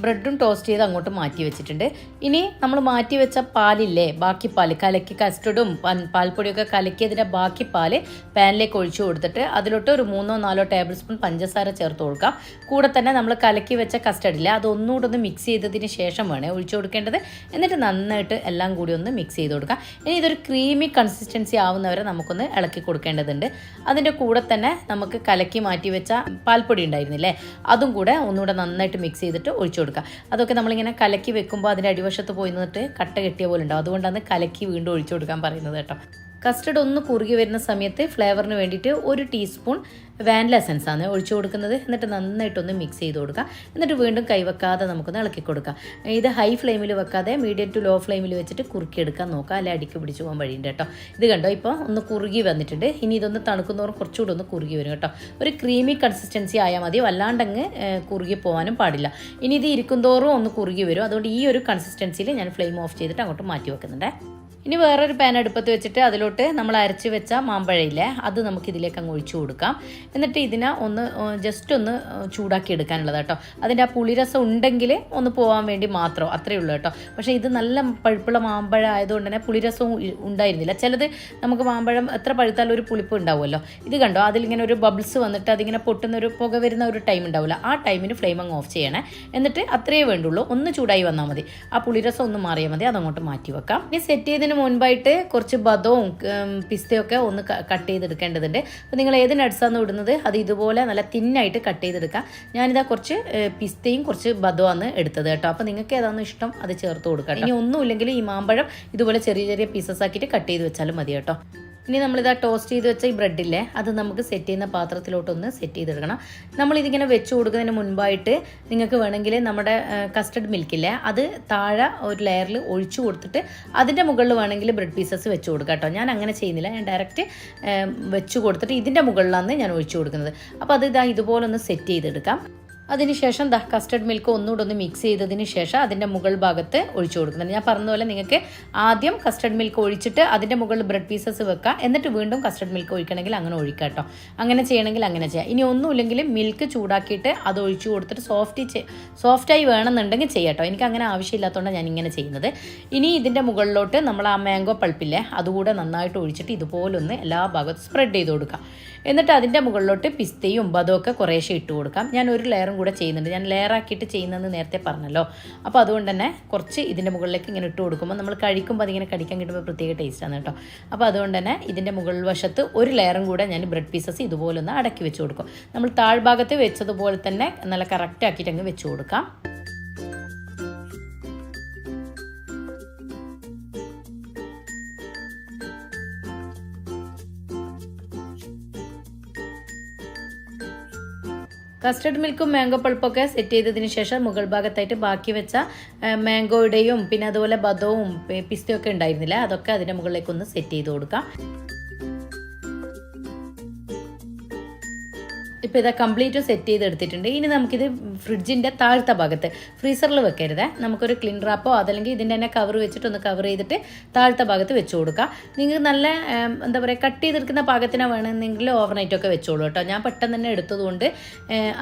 ബ്രെഡും ടോസ്റ്റ് ചെയ്ത് അങ്ങോട്ട് മാറ്റി വെച്ചിട്ടുണ്ട്. ഇനി നമ്മൾ മാറ്റി വെച്ച പാലില്ലേ, ബാക്കി പാൽ കലക്കി, കസ്റ്റർഡും പാൽപ്പൊടിയൊക്കെ കലക്കിയതിൻ്റെ ബാക്കി പാൽ പാനിലേക്ക് ഒഴിച്ചു കൊടുത്തിട്ട് അതിലോട്ട് ഒരു 3-4 ടേബിൾ സ്പൂൺ പഞ്ചസാര ചേർത്ത് കൊടുക്കാം. കൂടെ തന്നെ നമ്മൾ കലക്കി വെച്ച കസ്റ്റർഡില്ലേ, അത് ഒന്നുകൂടെ ഒന്ന് മിക്സ് ചെയ്തതിന് ശേഷം വേണേ ഒഴിച്ചു കൊടുക്കേണ്ടത്. എന്നിട്ട് നന്നായിട്ട് എല്ലാം കൂടി ഒന്ന് മിക്സ് ചെയ്ത് കൊടുക്കാം. ഇനി ഇതൊരു ക്രീമി കൺസിസ്റ്റൻസി ആവുന്നവരെ നമുക്കൊന്ന് ഇളക്കി കൊടുക്കേണ്ടതുണ്ട്. അതിൻ്റെ കൂടെ തന്നെ നമുക്ക് കലക്കി മാറ്റി വെച്ച പാൽപ്പൊടി ഉണ്ടായിരുന്നില്ലേ, അതും കൂടെ ഒന്നുകൂടെ നന്നായിട്ട് മിക്സ് ചെയ്തിട്ട് ഒഴിച്ചു കൊടുക്കുക. അതൊക്കെ നമ്മളിങ്ങനെ കലക്കി വെക്കുമ്പോൾ അതിൻ്റെ അടിവശത്ത് പോയി നിന്നിട്ട് കട്ട കെട്ടിയ പോലെ ഉണ്ടാവും. അതുകൊണ്ടാണ് കലക്കി വീണ്ടും ഒഴിച്ചു കൊടുക്കാൻ പറയുന്നത് കേട്ടോ. കസ്റ്റർഡ് ഒന്ന് കുറുകി വരുന്ന സമയത്ത് ഫ്ലേവറിന് വേണ്ടിയിട്ട് 1 ടീസ്പൂൺ വാനില എസൻസ് ആണ് ഒഴിച്ചു കൊടുക്കുന്നത്. എന്നിട്ട് നന്നായിട്ടൊന്ന് മിക്സ് ചെയ്ത് കൊടുക്കുക. എന്നിട്ട് വീണ്ടും കൈവെക്കാതെ നമുക്കൊന്ന് ഇളക്കി കൊടുക്കുക. ഇത് ഹൈ ഫ്ലെയിമിൽ വെക്കാതെ മീഡിയം ടു ലോ ഫ്ലെയിമിൽ വെച്ചിട്ട് കുറുക്കിയെടുക്കാൻ നോക്കുക, അല്ലെ അടിക്ക് പിടിച്ച് പോകാൻ വഴിയുണ്ട് കേട്ടോ. ഇത് കണ്ടോ, ഇപ്പോൾ ഒന്ന് കുറുകി വന്നിട്ടുണ്ട്. ഇനി ഇതൊന്ന് തണുക്കുന്നവരും കുറച്ചുകൂടെ ഒന്ന് കുറുകി വരും കേട്ടോ. ഒരു ക്രീമി കൺസിസ്റ്റൻസി ആയാൽ മതി, വല്ലാണ്ടങ്ങ് കുറുകി പോകാനും പാടില്ല. ഇനി ഇത് ഇരിക്കുന്തോറും ഒന്ന് കുറുകി വരും. അതുകൊണ്ട് ഈ ഒരു കൺസിസ്റ്റൻസിയിൽ ഞാൻ ഫ്ലെയിം ഓഫ് ചെയ്തിട്ട് അങ്ങോട്ട് മാറ്റി വെക്കുന്നുണ്ട്. ഇനി വേറൊരു പാൻ അടുപ്പത്ത് വെച്ചിട്ട് അതിലോട്ട് നമ്മൾ അരച്ച് വെച്ച മാമ്പഴയില്ലേ, അത് നമുക്കിതിലേക്ക് അങ്ങ് ഒഴിച്ചു കൊടുക്കാം. എന്നിട്ട് ഇതിനെ ഒന്ന് ജസ്റ്റ് ഒന്ന് ചൂടാക്കി എടുക്കാനുള്ളത് കേട്ടോ. അതിൻ്റെ ആ പുളിരസം ഉണ്ടെങ്കിൽ ഒന്ന് പോകാൻ വേണ്ടി മാത്രം, അത്രയേ ഉള്ളൂ കേട്ടോ. പക്ഷേ ഇത് നല്ല പഴുപ്പുള്ള മാമ്പഴം ആയതുകൊണ്ട് തന്നെ പുളിരസവും ഉണ്ടായിരുന്നില്ല. ചിലത് നമുക്ക് മാമ്പഴം എത്ര പഴുത്താലും ഒരു പുളിപ്പ് ഉണ്ടാവുമല്ലോ. ഇത് കണ്ടോ, അതിലിങ്ങനെ ഒരു ബബിൾസ് വന്നിട്ട് അതിങ്ങനെ പൊട്ടുന്ന ഒരു പുക വരുന്ന ഒരു ടൈം ഉണ്ടാവില്ല. ആ ടൈമിന് ഫ്ലെയിം അങ്ങ് ഓഫ് ചെയ്യണേ. എന്നിട്ട് അത്രയേ വേണ്ടുള്ളൂ, ഒന്ന് ചൂടായി വന്നാൽ മതി. ആ പുളിരസം ഒന്ന് മാറിയാൽ മതി. അതങ്ങോട്ട് മാറ്റി വെക്കാം. ഇനി സെറ്റ് ചെയ്തതിന് മുൻപായിട്ട് കുറച്ച് ബദവും പിസ്തയൊക്കെ ഒന്ന് കട്ട് ചെയ്തെടുക്കേണ്ടതുണ്ട്. അപ്പോൾ നിങ്ങൾ ഏത് നട്ട്സാണ് ഇടുന്നത് അത് ഇതുപോലെ നല്ല തിന്നായിട്ട് കട്ട് ചെയ്തെടുക്കാം. ഞാനിതാ കുറച്ച് പിസ്തയും കുറച്ച് ബദവുമാണ് എടുത്തത് കേട്ടോ. അപ്പോൾ നിങ്ങൾക്ക് ഏതാണെന്ന് ഇഷ്ടം അത് ചേർത്ത് കൊടുക്കാം. ഇനി ഒന്നുമില്ലെങ്കിൽ ഈ മാമ്പഴം ഇതുപോലെ ചെറിയ ചെറിയ പീസസ് ആക്കിയിട്ട് കട്ട് ചെയ്ത് വെച്ചാലും മതി കേട്ടോ. ഇനി നമ്മളിതാ ടോസ്റ്റ് ചെയ്ത് വെച്ച ഈ ബ്രെഡില്ലേ, അത് നമുക്ക് സെറ്റ് ചെയ്യുന്ന പാത്രത്തിലോട്ടൊന്ന് സെറ്റ് ചെയ്തെടുക്കണം. നമ്മളിതിങ്ങനെ വെച്ച് കൊടുക്കുന്നതിന് മുൻപായിട്ട് നിങ്ങൾക്ക് വേണമെങ്കിൽ നമ്മുടെ കസ്റ്റർഡ് മിൽക്കില്ലേ, അത് താഴെ ഒരു ലെയറിൽ ഒഴിച്ചു കൊടുത്തിട്ട് അതിൻ്റെ മുകളിൽ വേണമെങ്കിൽ ബ്രെഡ് പീസസ് വെച്ച് കൊടുക്കാം കേട്ടോ. ഞാൻ അങ്ങനെ ചെയ്യുന്നില്ല, ഞാൻ ഡയറക്റ്റ് വെച്ച് കൊടുത്തിട്ട് ഇതിൻ്റെ മുകളിലാണ് ഞാൻ ഒഴിച്ചു കൊടുക്കുന്നത്. അപ്പോൾ അത് ഇതുപോലെ ഒന്ന് സെറ്റ് ചെയ്തെടുക്കാം. അതിനുശേഷം കസ്റ്റർഡ് മിൽക്ക് ഒന്നുകൂടെ ഒന്ന് മിക്സ് ചെയ്തതിന് ശേഷം അതിൻ്റെ മുകൾ ഭാഗത്ത് ഒഴിച്ചു കൊടുക്കുന്നുണ്ട്. ഞാൻ പറഞ്ഞ പോലെ നിങ്ങൾക്ക് ആദ്യം കസ്റ്റർഡ് മിൽക്ക് ഒഴിച്ചിട്ട് അതിൻ്റെ മുകളിൽ ബ്രെഡ് പീസസ് വെക്കാം. എന്നിട്ട് വീണ്ടും കസ്റ്റർഡ് മിൽക്ക് ഒഴിക്കണമെങ്കിൽ അങ്ങനെ ഒഴിക്കാം കേട്ടോ. അങ്ങനെ ചെയ്യണമെങ്കിൽ അങ്ങനെ ചെയ്യാം. ഇനി ഒന്നുമില്ലെങ്കിൽ മിൽക്ക് ചൂടാക്കിയിട്ട് അത് ഒഴിച്ചു കൊടുത്തിട്ട് സോഫ്റ്റായി വേണമെന്നുണ്ടെങ്കിൽ ചെയ്യാം കേട്ടോ. എനിക്ക് അങ്ങനെ ആവശ്യമില്ലാത്തതുകൊണ്ടാണ് ഞാൻ ഇങ്ങനെ ചെയ്യുന്നത്. ഇനി ഇതിൻ്റെ മുകളിലോട്ട് നമ്മൾ ആ മാംഗോ പൾപ്പില്ലേ, അതുകൂടെ നന്നായിട്ട് ഒഴിച്ചിട്ട് ഇതുപോലൊന്ന് എല്ലാ ഭാഗത്തും സ്പ്രെഡ് ചെയ്ത് കൊടുക്കാം. എന്നിട്ട് അതിൻ്റെ മുകളിലോട്ട് പിസ്തയും ബദമൊക്കെ കുറേശ്ശെ ഇട്ട് കൊടുക്കാം. ഞാൻ ഒരു ലെയറും കൂടെ ചെയ്യുന്നുണ്ട്. ഞാൻ ലെയറാക്കിയിട്ട് ചെയ്യുന്നതെന്ന് നേരത്തെ പറഞ്ഞല്ലോ. അപ്പോൾ അതുകൊണ്ട് തന്നെ കുറച്ച് ഇതിൻ്റെ മുകളിലേക്ക് ഇങ്ങനെ ഇട്ട് കൊടുക്കുമ്പോൾ നമ്മൾ കഴിക്കുമ്പോൾ അതിങ്ങനെ കടിക്കാൻ കിട്ടുമ്പോൾ പ്രത്യേക ടേസ്റ്റാണ് കേട്ടോ. അപ്പോൾ അതുകൊണ്ട് തന്നെ ഇതിൻ്റെ മുകൾ വശത്ത് ഒരു ലെയറും കൂടെ ഞാൻ ബ്രെഡ് പീസസ് ഇതുപോലെ ഒന്ന് അടക്കി വെച്ച് കൊടുക്കും. നമ്മൾ താഴ്ഭാഗത്ത് വെച്ചതുപോലെ തന്നെ നല്ല കറക്റ്റ് ആക്കിയിട്ട് അങ്ങ് വെച്ച് കൊടുക്കാം. കസ്റ്റർഡ് മിൽക്കും മാംഗോ പൾപ്പൊക്കെ സെറ്റ് ചെയ്തതിന് ശേഷം മുകൾ ഭാഗത്തായിട്ട് ബാക്കി വെച്ച മാംഗോയുടെയും പിന്നെ അതുപോലെ ബദവും പിസ്തയൊക്കെ ഉണ്ടായിരുന്നില്ല, അതൊക്കെ അതിൻ്റെ മുകളിലേക്ക് ഒന്ന് സെറ്റ് ചെയ്ത് കൊടുക്കാം. ഇപ്പോൾ ഇതാ കംപ്ലീറ്റ് സെറ്റ് ചെയ്തെടുത്തിട്ടുണ്ട്. ഇനി നമുക്കിത് ഫ്രിഡ്ജിൻ്റെ താഴത്തെ ഭാഗത്ത് ഫ്രീസറിൽ വെക്കരുത്. നമുക്കൊരു ക്ലീൻ റാപ്പോ അതല്ലെങ്കിൽ ഇതിൻ്റെ തന്നെ കവർ വെച്ചിട്ടൊന്ന് കവർ ചെയ്തിട്ട് താഴത്തെ ഭാഗത്ത് വെച്ച് കൊടുക്കുക. നിങ്ങൾക്ക് നല്ല എന്താ പറയുക കട്ട് ചെയ്തെടുക്കുന്ന പാകത്തിന് വേണമെന്നെങ്കിൽ ഓവർനൈറ്റൊക്കെ വെച്ചോളൂ കേട്ടോ. ഞാൻ പെട്ടെന്ന് തന്നെ എടുത്തതുകൊണ്ട്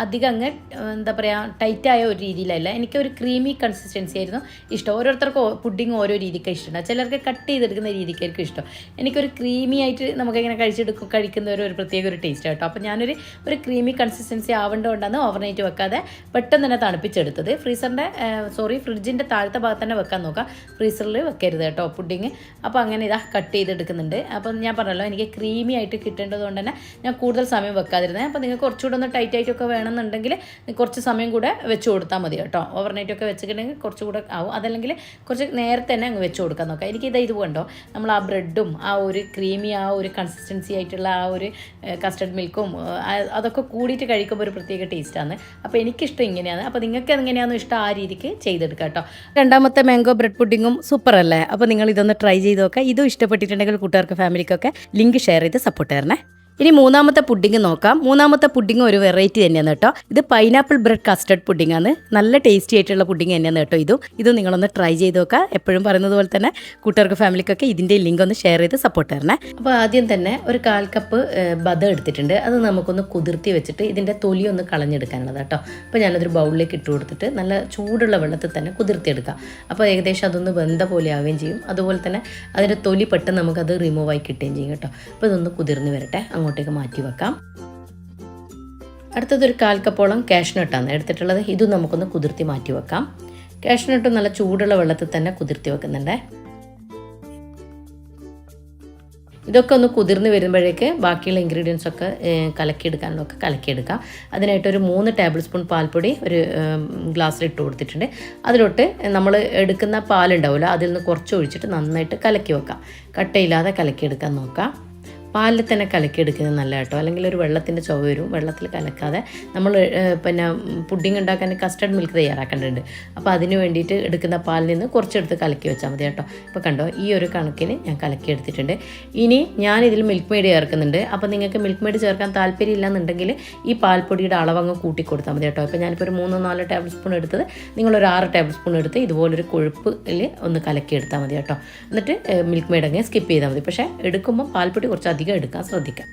അധികം അങ്ങ് എന്താ പറയുക ടൈറ്റായ ഒരു രീതിയിലല്ല, എനിക്കൊരു ക്രീമി കൺസിസ്റ്റൻസി ആയിരുന്നു ഇഷ്ടം. ഓരോരുത്തർക്കും പുഡിങ് ഓരോ രീതിക്ക് ഇഷ്ടമുണ്ട്. ചിലർക്ക് കട്ട് ചെയ്തെടുക്കുന്ന രീതിക്കായിരിക്കും ഇഷ്ടം. എനിക്കൊരു ക്രീമി ആയിട്ട് നമുക്കിങ്ങനെ കഴിക്കുന്ന ഒരു പ്രത്യേക ഒരു ടേസ്റ്റ് കേട്ടോ. അപ്പോൾ ഞാനൊരു ക്രീമി കൺസിസ്റ്റൻസി ആവേണ്ടതുകൊണ്ടാണ് ഓവർനൈറ്റ് വെക്കാതെ പെട്ടെന്ന് തന്നെ തണുപ്പിച്ചെടുത്തത്. ഫ്രിഡ്ജിൻ്റെ താഴത്തെ ഭാഗത്ത് തന്നെ വെക്കാൻ നോക്കുക, ഫ്രീസറിൽ വെക്കരുത് കേട്ടോ പുഡിങ്. അപ്പോൾ അങ്ങനെ ഇതാ കട്ട് ചെയ്തെടുക്കുന്നുണ്ട്. അപ്പം ഞാൻ പറഞ്ഞല്ലോ എനിക്ക് ക്രീമി ആയിട്ട് കിട്ടേണ്ടതുകൊണ്ട് തന്നെ ഞാൻ കൂടുതൽ സമയം വെക്കാതിരുന്നത്. അപ്പോൾ നിങ്ങൾക്ക് കുറച്ചുകൂടെ ഒന്ന് ടൈറ്റായിട്ടൊക്കെ വേണമെന്നുണ്ടെങ്കിൽ കുറച്ച് സമയം കൂടെ വെച്ച് കൊടുത്താൽ മതി കേട്ടോ. ഓവർനൈറ്റൊക്കെ വെച്ചിട്ടുണ്ടെങ്കിൽ കുറച്ചുകൂടെ ആവും. അതല്ലെങ്കിൽ കുറച്ച് നേരത്തെ തന്നെ അങ്ങ് വെച്ച് കൊടുക്കാൻ നോക്കാം. ഇത് കണ്ടോ, നമ്മൾ ആ ബ്രെഡും ആ ഒരു ക്രീമി ആ ഒരു കൺസിസ്റ്റൻസി ആയിട്ടുള്ള ആ ഒരു കസ്റ്റർഡ് മിൽക്കും അതൊക്കെ കൂടിയിട്ട് കഴിക്കുമ്പോൾ ഒരു പ്രത്യേക ടേസ്റ്റാണ്. അപ്പോൾ എനിക്കിഷ്ടം ഇങ്ങനെയാണ്. അപ്പോൾ നിങ്ങൾക്ക് എങ്ങനെയാണെന്ന് ഇഷ്ടം ആ രീതിക്ക് ചെയ്തെടുക്കുക കേട്ടോ. രണ്ടാമത്തെ മാംഗോ ബ്രെഡ് പുഡിങ്ങും സൂപ്പർ അല്ലേ? അപ്പോൾ നിങ്ങൾ ഇതൊന്ന് ട്രൈ ചെയ്ത് നോക്കുക. ഇതും ഇഷ്ടപ്പെട്ടിട്ടുണ്ടെങ്കിൽ കൂട്ടുകാർക്ക് ഫാമിലിക്കൊക്കെ ലിങ്ക് ഷെയർ ചെയ്ത് സപ്പോർട്ട് തരണേ. ഇനി മൂന്നാമത്തെ പുഡിങ് നോക്കാം. മൂന്നാമത്തെ പുഡിങ് ഒരു വെറൈറ്റി തന്നെയാണ് കേട്ടോ. ഇത് പൈനാപ്പിൾ ബ്രെഡ് കസ്റ്റർഡ് പുഡിംഗ് ആണ്. നല്ല ടേസ്റ്റി ആയിട്ടുള്ള പുഡിംഗ് തന്നെയാണ് കേട്ടോ. ഇതും നിങ്ങളൊന്ന് ട്രൈ ചെയ്ത് നോക്കുക. എപ്പോഴും പറയുന്നത് പോലെ തന്നെ കൂട്ടുകാർക്ക് ഫാമിലിക്കൊക്കെ ഇതിൻ്റെ ലിങ്ക് ഒന്ന് ഷെയർ ചെയ്ത് സപ്പോർട്ട് തരണേ. അപ്പോൾ ആദ്യം തന്നെ ഒരു 1/4 കപ്പ് ബദം എടുത്തിട്ടുണ്ട്. അത് നമുക്കൊന്ന് കുതിർത്തി വെച്ചിട്ട് ഇതിൻ്റെ തൊലി ഒന്ന് കളഞ്ഞെടുക്കാനുള്ളത് കേട്ടോ. അപ്പോൾ ഞാനതൊരു ബൗളിലേക്ക് ഇട്ട് കൊടുത്തിട്ട് നല്ല ചൂടുള്ള വെള്ളത്തിൽ തന്നെ കുതിർത്തിയെടുക്കാം. അപ്പോൾ ഏകദേശം അതൊന്ന് വെന്ത പോലെ ആവുകയും ചെയ്യും. അതുപോലെ തന്നെ അതിൻ്റെ തൊലി പെട്ടെന്ന് നമുക്കത് റിമൂവ് ആയി കിട്ടുകയും ചെയ്യും കേട്ടോ. അപ്പോൾ ഇതൊന്ന് കുതിർന്ന് വരട്ടെ, അങ്ങോട്ടേക്ക് മാറ്റി വെക്കാം. അടുത്തതൊരു 1/4 കപ്പോളം കാഷ്നട്ടാണ് എടുത്തിട്ടുള്ളത്. ഇതും നമുക്കൊന്ന് കുതിർത്തി മാറ്റി വെക്കാം. കാഷ്നട്ട് നല്ല ചൂടുള്ള വെള്ളത്തിൽ തന്നെ കുതിർത്തി വെക്കുന്നുണ്ട്. ഇതൊക്കെ ഒന്ന് കുതിർന്ന് വരുമ്പോഴേക്ക് ബാക്കിയുള്ള ഇൻഗ്രീഡിയൻസ് ഒക്കെ കലക്കിയെടുക്കാം. അതിനായിട്ടൊരു 3 ടേബിൾ സ്പൂൺ പാൽപ്പൊടി ഒരു ഗ്ലാസ്സിലിട്ട് കൊടുത്തിട്ടുണ്ട്. അതിലോട്ട് നമ്മൾ എടുക്കുന്ന പാലുണ്ടാവില്ല, അതിൽ നിന്ന് കുറച്ച് ഒഴിച്ചിട്ട് നന്നായിട്ട് കലക്കി വെക്കാം. കട്ടയില്ലാതെ കലക്കിയെടുക്കാൻ നോക്കാം. പാലിൽ തന്നെ കലക്കിയെടുക്കുന്നത് നല്ല കേട്ടോ. അല്ലെങ്കിൽ ഒരു വെള്ളത്തിൻ്റെ ചുവ വരും. വെള്ളത്തിൽ കലക്കാതെ നമ്മൾ പിന്നെ പുഡിംഗ് ഉണ്ടാക്കാൻ കസ്റ്റർഡ് മിൽക്ക് തയ്യാറാക്കേണ്ടതുണ്ട്. അപ്പോൾ അതിന് വേണ്ടിയിട്ട് എടുക്കുന്ന പാലിൽ നിന്ന് കുറച്ചെടുത്ത് കലക്കി വെച്ചാൽ മതി കേട്ടോ. ഇപ്പോൾ കണ്ടോ, ഈ ഒരു കണക്കിന് ഞാൻ കലക്കിയെടുത്തിട്ടുണ്ട്. ഇനി ഞാനിതിൽ മിൽക്ക് മെയ്ഡ് ചേർക്കുന്നുണ്ട്. അപ്പോൾ നിങ്ങൾക്ക് മിൽക്ക് മെയ്ഡ് ചേർക്കാൻ താല്പര്യം ഇല്ലെന്നുണ്ടെങ്കിൽ ഈ പാൽപ്പൊടിയുടെ അളവങ്ങ് കൂട്ടി കൊടുത്താൽ മതി കേട്ടോ. ഇപ്പോൾ ഞാനിപ്പോൾ ഒരു 3-4 ടേബിൾ സ്പൂൺ എടുത്തത് നിങ്ങളൊരു 6 ടേബിൾ സ്പൂൺ എടുത്ത് ഇതുപോലൊരു കൊഴുപ്പിൽ ഒന്ന് കലക്കിയെടുത്താൽ മതി കേട്ടോ. എന്നിട്ട് മിൽക്ക് മെയ്ഡ് അങ്ങ് സ്കിപ്പ് ചെയ്താൽ മതി. പക്ഷേ എടുക്കുമ്പോൾ പാൽപ്പൊടി കുറച്ച് അധികം എടുക്കാൻ ശ്രദ്ധിക്കാം.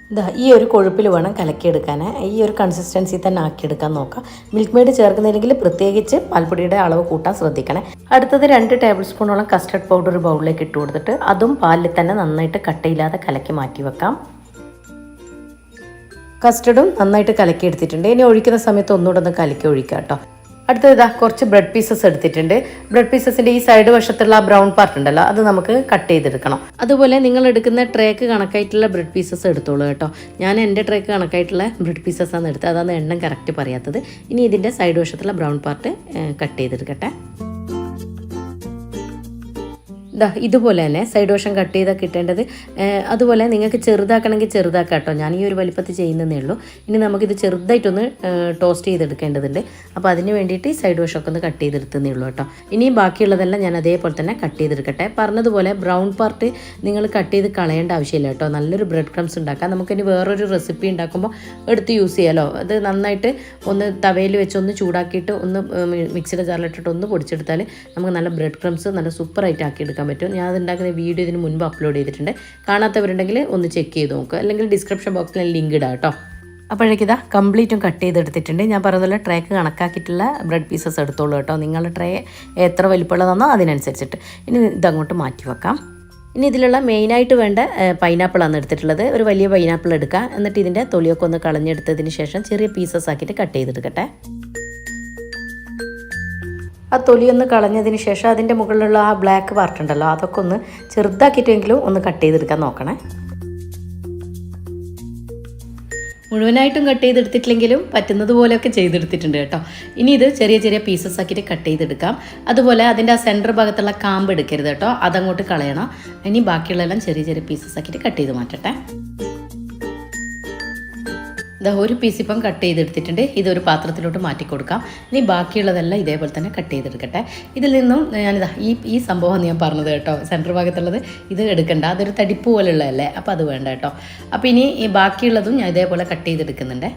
ഈ ഒരു കൊഴുപ്പിൽ വേണം കലക്കിയെടുക്കാൻ. ഈ ഒരു കൺസിസ്റ്റൻസി തന്നെ ആക്കിയെടുക്കാൻ നോക്കാം. മിൽക്ക് മെയ്ഡ് ചേർക്കുന്നില്ലെങ്കിൽ പ്രത്യേകിച്ച് പാൽപ്പൊടിയുടെ അളവ് കൂട്ടാൻ ശ്രദ്ധിക്കണേ. അടുത്തത് 2 ടേബിൾ സ്പൂണോളം കസ്റ്റർഡ് പൗഡർ ബൗളിലേക്ക് ഇട്ട് കൊടുത്തിട്ട് അതും പാലിൽ തന്നെ നന്നായിട്ട് കട്ടയില്ലാതെ കലക്കി മാറ്റി വെക്കാം. കസ്റ്റർഡും നന്നായിട്ട് കലക്കി എടുത്തിട്ടുണ്ട്. ഇനി ഒഴിക്കുന്ന സമയത്ത് ഒന്നുകൂടെ ഒന്ന് കലക്കി ഒഴിക്കാം കേട്ടോ. അടുത്തത് കുറച്ച് ബ്രെഡ് പീസസ് എടുത്തിട്ടുണ്ട്. ബ്രെഡ് പീസസിൻ്റെ ഈ സൈഡ് വശത്തുള്ള ആ ബ്രൗൺ പാർട്ട് ഉണ്ടല്ലോ, അത് നമുക്ക് കട്ട് ചെയ്തെടുക്കണം. അതുപോലെ നിങ്ങൾ എടുക്കുന്ന ട്രേക്ക് കണക്കായിട്ടുള്ള ബ്രെഡ് പീസസ് എടുത്തോളൂ കേട്ടോ. ഞാൻ എൻ്റെ ട്രേക്ക് കണക്കായിട്ടുള്ള ബ്രെഡ് പീസസാണ് എടുത്തത്. അതാണ് എണ്ണം കറക്റ്റ് പറയാത്തത്. ഇനി ഇതിൻ്റെ സൈഡ് വശത്തുള്ള ബ്രൗൺ പാർട്ട് കട്ട് ചെയ്തെടുക്കട്ടെ. ഇതുപോലെ തന്നെ സൈഡ് വശം കട്ട് ചെയ്താൽ കിട്ടേണ്ടത്. അതുപോലെ നിങ്ങൾക്ക് ചെറുതാക്കണമെങ്കിൽ ചെറുതാക്കാം കേട്ടോ. ഞാൻ ഈ ഒരു വലിപ്പത്തിൽ ചെയ്യുന്നതേ ഉള്ളൂ. ഇനി നമുക്കിത് ചെറുതായിട്ടൊന്ന് ടോസ്റ്റ് ചെയ്തെടുക്കേണ്ടതുണ്ട്. അപ്പോൾ അതിന് വേണ്ടിയിട്ട് ഈ സൈഡ് വശമൊക്കെ ഒന്ന് കട്ട് ചെയ്തെടുത്തതേ ഉള്ളൂ കേട്ടോ. ഇനി ബാക്കിയുള്ളതെല്ലാം ഞാൻ അതേപോലെ തന്നെ കട്ട് ചെയ്തെടുക്കട്ടെ. പറഞ്ഞതുപോലെ ബ്രൗൺ പാർട്ട് നിങ്ങൾ കട്ട് ചെയ്ത് കളയേണ്ട ആവശ്യമില്ല കേട്ടോ. നല്ലൊരു ബ്രെഡ് ക്രംസ് ഉണ്ടാക്കാം. നമുക്കിനി വേറൊരു റെസിപ്പി ഉണ്ടാക്കുമ്പോൾ എടുത്ത് യൂസ് ചെയ്യാമല്ലോ. അത് നന്നായിട്ട് ഒന്ന് തവയിൽ വെച്ച് ഒന്ന് ചൂടാക്കിയിട്ട് ഒന്ന് മിക്സിയുടെ ജാറിലിട്ടിട്ട് ഒന്ന് പൊടിച്ചെടുത്താൽ നമുക്ക് നല്ല ബ്രെഡ് ക്രംസ് നല്ല സൂപ്പറായിട്ട് ആക്കിയെടുക്കാം പറ്റും. ഞാൻ അതുണ്ടാക്കുന്ന വീഡിയോ ഇതിന് മുൻപ് അപ്ലോഡ് ചെയ്തിട്ടുണ്ട്. കാണാത്തവരുണ്ടെങ്കിൽ ഒന്ന് ചെക്ക് ചെയ്ത് നോക്കുക. അല്ലെങ്കിൽ ഡിസ്ക്രിപ്ഷൻ ബോക്സിൽ ലിങ്ക് ഇടാം കേട്ടോ. അപ്പോഴേക്കിതാ കംപ്ലീറ്റും കട്ട് ചെയ്തെടുത്തിട്ടുണ്ട്. ഞാൻ പറഞ്ഞതുപോലെ ട്രേക്ക് കണക്കാക്കിയിട്ടുള്ള ബ്രെഡ് പീസസ് എടുത്തോളൂ കേട്ടോ. നിങ്ങളുടെ ട്രേ എത്ര വലിപ്പമുള്ളതാണോ അതിനനുസരിച്ചിട്ട്. ഇനി ഇതങ്ങോട്ട് മാറ്റി വെക്കാം. ഇനി ഇതിലുള്ള മെയിനായിട്ട് വേണ്ട പൈനാപ്പിളാണ് എടുത്തിട്ടുള്ളത്. ഒരു വലിയ പൈനാപ്പിൾ എടുക്കുക. എന്നിട്ട് ഇതിൻ്റെ തൊലിയൊക്കെ ഒന്ന് കളഞ്ഞെടുത്തതിന് ശേഷം ചെറിയ പീസസ് ആക്കിയിട്ട് കട്ട് ചെയ്തെടുക്കട്ടെ. ആ തൊലിയൊന്ന് കളഞ്ഞതിന് ശേഷം അതിൻ്റെ മുകളിലുള്ള ആ ബ്ലാക്ക് പാർട്ട് ഉണ്ടല്ലോ, അതൊക്കെ ഒന്ന് ചെറുതാക്കിയിട്ടെങ്കിലും ഒന്ന് കട്ട് ചെയ്തെടുക്കാൻ നോക്കണേ. മുഴുവനായിട്ടും കട്ട് ചെയ്തെടുത്തിട്ടില്ലെങ്കിലും പറ്റുന്നത് പോലെയൊക്കെ ചെയ്തെടുത്തിട്ടുണ്ട് കേട്ടോ. ഇനി ഇത് ചെറിയ ചെറിയ പീസസ് ആക്കിയിട്ട് കട്ട് ചെയ്തെടുക്കാം. അതുപോലെ അതിൻ്റെ ആ സെൻറ്റർ ഭാഗത്തുള്ള കാമ്പ് എടുക്കരുത് കേട്ടോ, അതങ്ങോട്ട് കളയണം. ഇനി ബാക്കിയുള്ളതെല്ലാം ചെറിയ ചെറിയ പീസസ് ആക്കിയിട്ട് കട്ട് ചെയ്ത് മാറ്റട്ടെ. ഒരു പീസ് ഇപ്പം കട്ട് ചെയ്തെടുത്തിട്ടുണ്ട്. ഇതൊരു പാത്രത്തിലോട്ട് മാറ്റി കൊടുക്കാം. ഇനി ബാക്കിയുള്ളതെല്ലാം ഇതേപോലെ തന്നെ കട്ട് ചെയ്തെടുക്കട്ടെ. ഇതിൽ നിന്നും ഞാനിതാ ഈ സംഭവമാണ് ഞാൻ പറഞ്ഞത് കേട്ടോ. സെൻറ്റർ ഭാഗത്തുള്ളത് ഇത് എടുക്കണ്ട, അതൊരു തടിപ്പ് പോലുള്ളതല്ലേ, അപ്പോൾ അത് വേണ്ട കേട്ടോ. അപ്പോൾ ഇനി ഈ ബാക്കിയുള്ളതും ഞാൻ ഇതേപോലെ കട്ട് ചെയ്തെടുക്കുന്നുണ്ട്.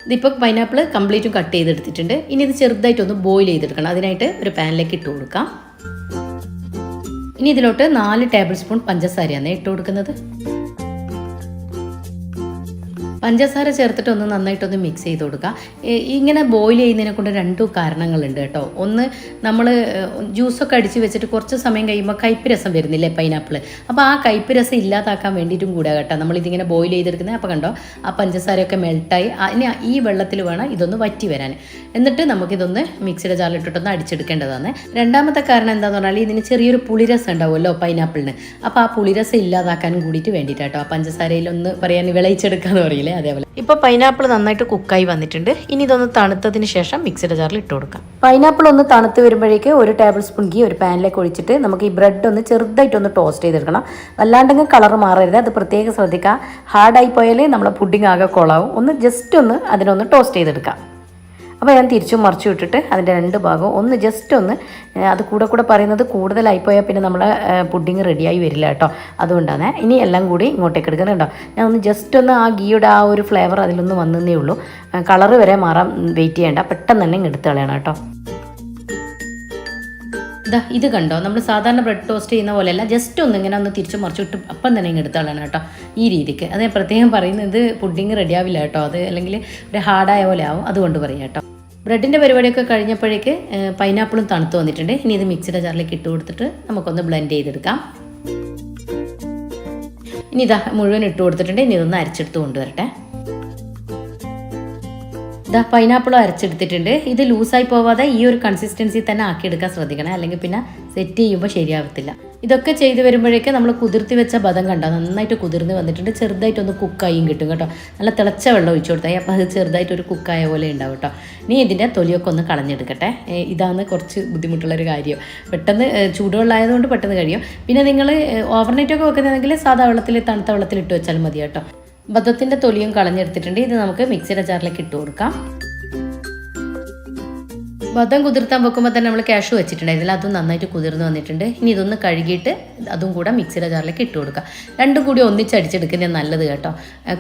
ഇതിപ്പോൾ പൈനാപ്പിൾ കംപ്ലീറ്റും കട്ട് ചെയ്തെടുത്തിട്ടുണ്ട്. ഇനി ഇത് ചെറുതായിട്ടൊന്ന് ബോയിൽ ചെയ്തെടുക്കണം. അതിനായിട്ട് ഒരു പാനിലേക്ക് ഇട്ട് കൊടുക്കാം. ഇനി ഇതിലോട്ട് 4 ടേബിൾ സ്പൂൺ പഞ്ചസാരയാണ് ഇട്ട് കൊടുക്കുന്നത്. പഞ്ചസാര ചേർത്തിട്ട് ഒന്ന് നന്നായിട്ടൊന്ന് മിക്സ് ചെയ്ത് കൊടുക്കുക. ഇങ്ങനെ ബോയിൽ ചെയ്യുന്നതിനെ കൊണ്ട് 2 കാരണങ്ങളുണ്ട് കേട്ടോ. ഒന്ന്, നമ്മൾ ജ്യൂസൊക്കെ അടിച്ച് വെച്ചിട്ട് കുറച്ച് സമയം കഴിയുമ്പോൾ കയ്പ്പ് രസം വരുന്നില്ലേ പൈനാപ്പിൾ, അപ്പോൾ ആ കയ്പ്പ് രസം ഇല്ലാതാക്കാൻ വേണ്ടിയിട്ടും കൂടെ കേട്ടോ നമ്മളിതിങ്ങനെ ബോയിൽ ചെയ്തെടുക്കുന്നത്. അപ്പോൾ കണ്ടോ ആ പഞ്ചസാരയൊക്കെ മെൽട്ടായി. ഇനി ഈ വെള്ളത്തിൽ വേണം ഇതൊന്ന് വറ്റി വരാൻ. എന്നിട്ട് നമുക്കിതൊന്ന് മിക്സിയുടെ ജാറിലിട്ടിട്ടൊന്ന് അടിച്ചെടുക്കേണ്ടതാണ്. രണ്ടാമത്തെ കാരണം എന്താണെന്ന് പറഞ്ഞാൽ ഇതിന് ചെറിയൊരു പുളിരസം ഉണ്ടാവുമല്ലോ പൈനാപ്പിളിന്. അപ്പോൾ ആ പുളിരസം ഇല്ലാതാക്കാനും കൂടിയിട്ട് വേണ്ടിയിട്ടാട്ടോ ആ പഞ്ചസാരയിലൊന്ന് പറയാൻ വിളയിച്ചെടുക്കാന്ന് പറയില്ലേ, അതേപോലെ. ഇപ്പോൾ പൈനാപ്പിൾ നന്നായിട്ട് കുക്കായി വന്നിട്ടുണ്ട്. ഇനി ഇതൊന്ന് തണുത്തതിന് ശേഷം മിക്സിയുടെ ജാറിൽ ഇട്ട് കൊടുക്കാം. പൈനാപ്പിൾ ഒന്ന് തണുത്ത് വരുമ്പോഴേക്ക് 1 ടേബിൾ സ്പൂൺ ഗീ ഒരു പാനിലേക്ക് ഒഴിച്ചിട്ട് നമുക്ക് ഈ ബ്രെഡ് ഒന്ന് ചെറുതായിട്ടൊന്ന് ടോസ്റ്റ് ചെയ്തെടുക്കണം. വല്ലാണ്ടെങ്കിൽ കളർ മാറരുത്, അത് പ്രത്യേകം ശ്രദ്ധിക്കുക. ഹാർഡായി പോയാൽ നമ്മളെ പുഡിംഗ് ആകെ കൊളാവും. ഒന്ന് ജസ്റ്റ് ഒന്ന് അതിനൊന്ന് ടോസ്റ്റ് ചെയ്തെടുക്കാം. അപ്പോൾ ഞാൻ തിരിച്ചും മറിച്ചു ഇട്ടിട്ട് അതിൻ്റെ 2 ഭാഗവും ഒന്ന് ജസ്റ്റ് ഒന്ന്, അത് കൂടെ പറയുന്നത് കൂടുതലായിപ്പോയാൽ പിന്നെ നമ്മളെ പുഡിങ് റെഡിയായി വരില്ല കേട്ടോ. അതുകൊണ്ടാണ് ഇനി എല്ലാം കൂടി ഇങ്ങോട്ടേക്ക് എടുക്കുന്നുണ്ടോ. ഞാൻ ഒന്ന് ജസ്റ്റ് ഒന്ന് ആ ഗീയുടെ ആ ഒരു ഫ്ലേവർ അതിലൊന്ന് വന്നേ ഉള്ളൂ. കളറ് വരെ മാറാൻ വെയിറ്റ് ചെയ്യേണ്ട, പെട്ടെന്ന് തന്നെ എടുത്ത് കളയണം കേട്ടോ. ഇത് കണ്ടോ, നമ്മൾ സാധാരണ ബ്രെഡ് ടോസ്റ്റ് ചെയ്യുന്ന പോലെയല്ല, ജസ്റ്റ് ഒന്ന് ഇങ്ങനെ ഒന്ന് തിരിച്ചു മറിച്ചിട്ട് അപ്പം തന്നെ ഇങ്ങനെ എടുത്തോളാണ് കേട്ടോ. ഈ രീതിക്ക് അത് പ്രത്യേകം പറയുന്നത് പുഡിങ് റെഡിയാവില്ല കേട്ടോ. അത് അല്ലെങ്കിൽ ഒരു ഹാർഡായ പോലെ ആവും, അതുകൊണ്ട് പറയാം കേട്ടോ. ബ്രെഡിൻ്റെ പരിപാടിയൊക്കെ കഴിഞ്ഞപ്പോഴേക്ക് പൈനാപ്പിളും തണുത്ത് വന്നിട്ടുണ്ട്. ഇനി ഇത് മിക്സിയുടെ ജാറിലേക്ക് ഇട്ട് കൊടുത്തിട്ട് നമുക്കൊന്ന് ബ്ലെൻഡ് ചെയ്തെടുക്കാം. ഇനി ഇതാ മുഴുവൻ ഇട്ട് കൊടുത്തിട്ടുണ്ട്. ഇനി ഇതൊന്ന് അരച്ചെടുത്ത് കൊണ്ടുവരട്ടെ. പൈനാപ്പിളും അരച്ചെടുത്തിട്ടുണ്ട്. ഇത് ലൂസായി പോവാതെ ഈ ഒരു കൺസിസ്റ്റൻസി തന്നെ ആക്കിയെടുക്കാൻ ശ്രദ്ധിക്കണം, അല്ലെങ്കിൽ പിന്നെ സെറ്റ് ചെയ്യുമ്പോൾ ശരിയാവത്തില്ല. ഇതൊക്കെ ചെയ്ത് വരുമ്പോഴേക്ക് നമ്മൾ കുതിർത്തി വെച്ച ബദം കണ്ടോ നന്നായിട്ട് കുതിർന്ന് വന്നിട്ടുണ്ട്. ചെറുതായിട്ടൊന്ന് കുക്കായും കിട്ടും കേട്ടോ. നല്ല തിളച്ച വെള്ളം ഒഴിച്ചു കൊടുത്താൽ അപ്പോൾ അത് ചെറുതായിട്ടൊരു കുക്കായ പോലെ ഉണ്ടാവും കേട്ടോ. ഇനി ഇതിൻ്റെ തൊലിയൊക്കെ ഒന്ന് കളഞ്ഞെടുക്കട്ടെ. ഇതാണ് കുറച്ച് ബുദ്ധിമുട്ടുള്ളൊരു കാര്യം. പെട്ടെന്ന് ചൂടുവെള്ളമായതുകൊണ്ട് പെട്ടെന്ന് കഴിയും. പിന്നെ നിങ്ങൾ ഓവർനൈറ്റൊക്കെ വെക്കുന്നതെങ്കിൽ സാധാ വെള്ളത്തിൽ തണുത്ത വെള്ളത്തിൽ ഇട്ട് വെച്ചാൽ മതി കേട്ടോ. ബദത്തിൻ്റെ തൊലിയും കളഞ്ഞെടുത്തിട്ടുണ്ട്. ഇത് നമുക്ക് മിക്സിയുടെ ജാറിലേക്ക് ഇട്ട് കൊടുക്കാം. ബദം കുതിർത്താൻ വെക്കുമ്പോൾ തന്നെ നമ്മൾ കാഷ്യൂ വെച്ചിട്ടുണ്ടായിരുന്നില്ല, അതും നന്നായിട്ട് കുതിർന്ന് വന്നിട്ടുണ്ട്. ഇനി ഇതൊന്ന് കഴുകിയിട്ട് അതും കൂടെ മിക്സിയുടെ ജാറിലേക്ക് ഇട്ട് കൊടുക്കുക. രണ്ടും കൂടി ഒന്നിച്ചടിച്ചെടുക്കുന്നത് നല്ലത് കേട്ടോ.